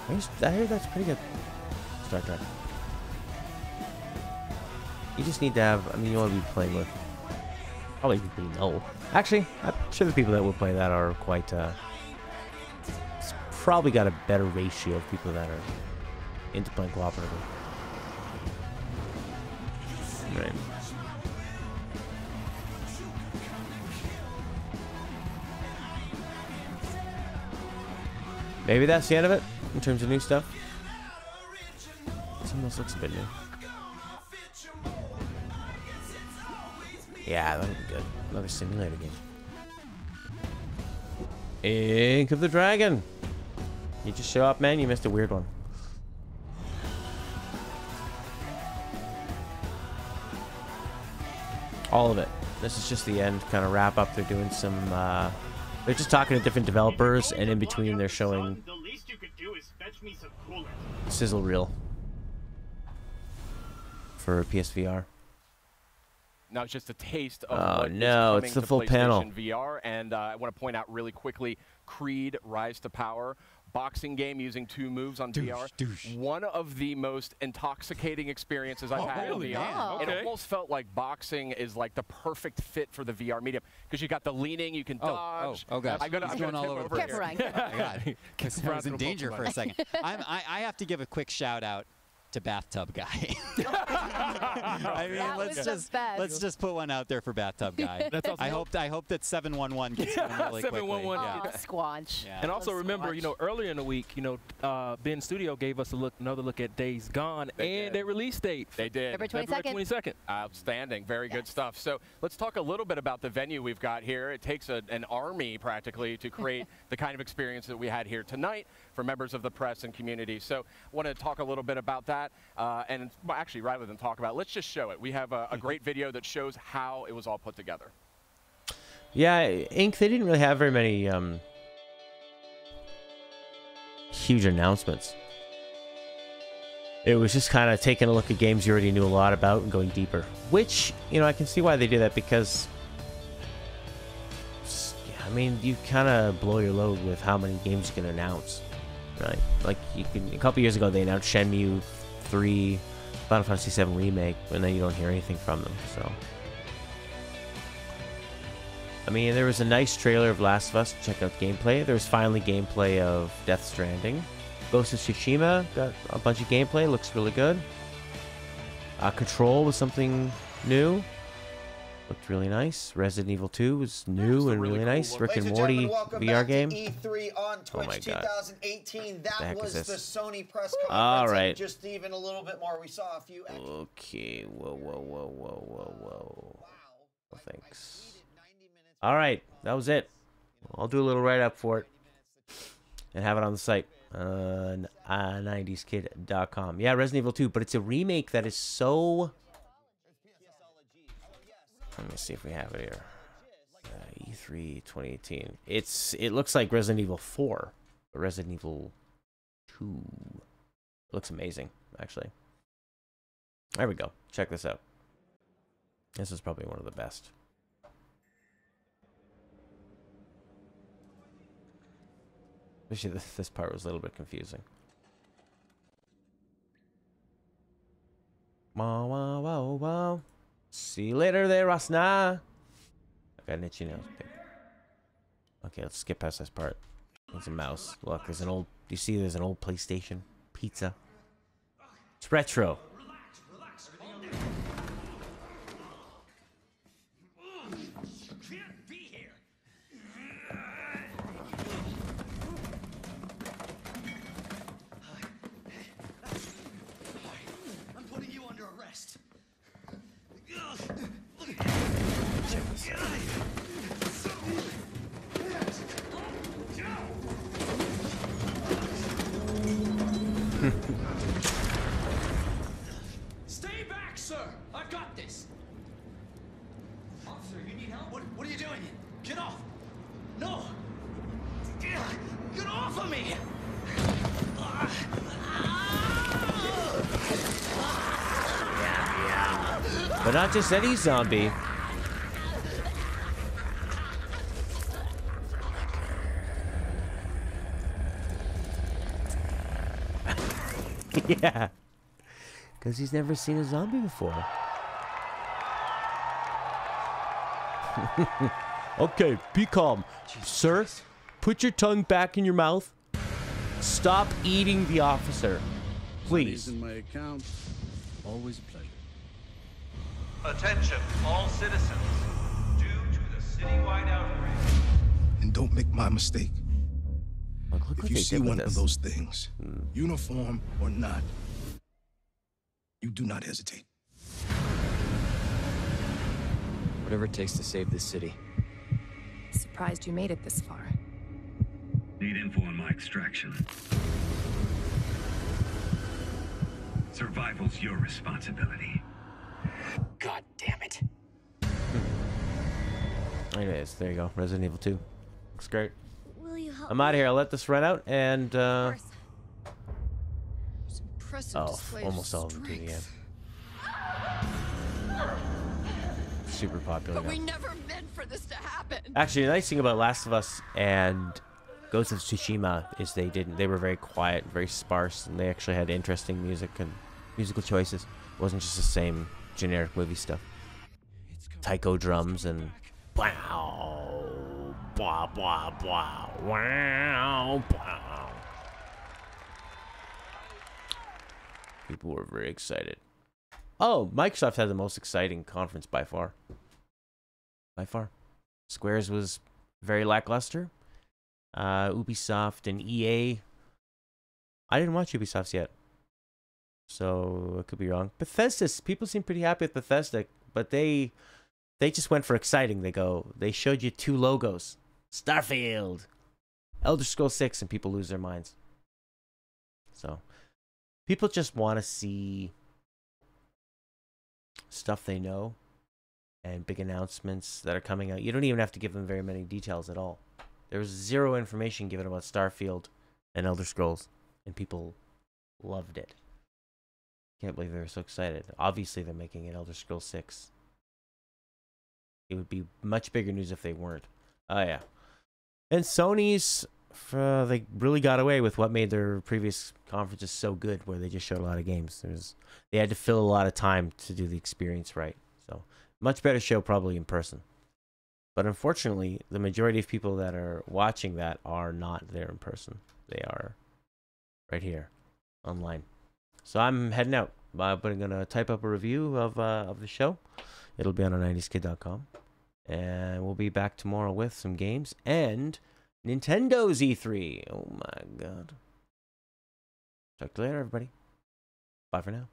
I hear that's pretty good. Star Trek. You just need to have, I mean, you want to be playing with probably people you know. Actually, I'm sure the people that will play that are quite, it's probably got a better ratio of people that are into playing cooperatively. Right. Maybe that's the end of it in terms of new stuff. This almost looks a bit new. Yeah, that'll be good. Another simulator game. Ink of the Dragon. You just show up, man. You missed a weird one. All of it. This is just the end kind of wrap up. They're doing some they're just talking to different developers, and in between they're showing sizzle reel for PSVR. Now it's just a taste of what is coming it's the to full panel. VR, and I want to point out really quickly, Creed Rise to Power, boxing game using 2 moves on VR. One of the most intoxicating experiences I've had in VR. Oh, It almost felt like boxing is like the perfect fit for the VR medium because you got the leaning, you can dodge. Oh gosh, I'm going all over the place. Oh my God, I was in danger for a second. I have to give a quick shout out to Bathtub Guy. I mean, let's just put one out there for Bathtub Guy. That's awesome. I hope that 711 gets done really quickly. 711. Yeah. Squanch. And also remember, you know, earlier in the week, you know, Ben Studio gave us another look at Days Gone and their release date. They did. February 22nd. Outstanding. Very good stuff. So let's talk a little bit about the venue we've got here. It takes an army practically to create the kind of experience that we had here tonight for members of the press and community. So I want to talk a little bit about that. And well, actually, rather than talk about it, let's just show it. We have a great video that shows how it was all put together. Yeah, Inc. They didn't really have very many huge announcements. It was just kind of taking a look at games you already knew a lot about and going deeper. Which, you know, I can see why they do that because, I mean, you kind of blow your load with how many games you can announce, right? Like, you can, a couple years ago, they announced Shenmue 3, Final Fantasy 7 Remake, and then you don't hear anything from them, so. I mean, there was a nice trailer of Last of Us. Check out gameplay. There was finally gameplay of Death Stranding. Ghost of Tsushima got a bunch of gameplay. Looks really good. Control was something new. Looked really nice. Resident Evil 2 was new and really nice. Rick and Morty VR game. E3 on Twitch oh my God. 2018. That was the Sony press conference. All right. Just even a little bit more. We saw a few. Okay. Whoa. Well, thanks. All right. That was it. I'll do a little write-up for it and have it on the site. 90skid.com. Yeah, Resident Evil 2, but it's a remake that is so... Let me see if we have it here. E3 2018. It looks like Resident Evil 4, or Resident Evil 2. It looks amazing, actually. There we go. Check this out. This is probably one of the best. Especially this part was a little bit confusing. Wow. See you later there, Rosna. I got an itchy nose. Okay, let's skip past this part. There's a mouse. Look, there's an old... You see there's an old PlayStation pizza. It's retro. But not just any zombie. Yeah. Because he's never seen a zombie before. Okay, be calm. Sir, put your tongue back in your mouth. Stop eating the officer. Please. In my account. Always a pleasure. Attention, all citizens. Due to the citywide outbreak. And don't make my mistake. Look if you see one of those things, uniform or not, you do not hesitate. Whatever it takes to save this city. Surprised you made it this far. Need info on my extraction. Survival's your responsibility. God damn it. Anyways, there you go. Resident Evil 2. Looks great. Will you help I'm out of here. I'll let this run out and almost all of them to the end. Super popular. But we now. never meant for this to happen. Actually, the nice thing about Last of Us and Ghost of Tsushima is they were very quiet, very sparse, and they actually had interesting music and musical choices. It wasn't just the same generic movie stuff. Taiko drums and wow, blah blah blah, wow, wow. People were very excited. Oh, Microsoft had the most exciting conference by far. By far. Square's was very lackluster. Ubisoft and EA. I didn't watch Ubisoft's yet, so I could be wrong. Bethesda, people seem pretty happy with Bethesda, but they just went for exciting. They showed you 2 logos. Starfield, Elder Scrolls 6, and people lose their minds. So, people just want to see stuff they know and big announcements that are coming out. You don't even have to give them very many details at all. There was 0 information given about Starfield and Elder Scrolls, and people loved it. Can't believe they were so excited. Obviously, they're making it Elder Scrolls 6. It would be much bigger news if they weren't. Oh, yeah. And Sony's, they really got away with what made their previous conferences so good, where they just showed a lot of games. They had to fill a lot of time to do the experience right. So, much better show probably in person. But unfortunately, the majority of people that are watching that are not there in person. They are right here, online. So I'm heading out. I'm going to type up a review of the show. It'll be on 90skid.com. And we'll be back tomorrow with some games and Nintendo's E3. Oh my god. Talk to you later, everybody. Bye for now.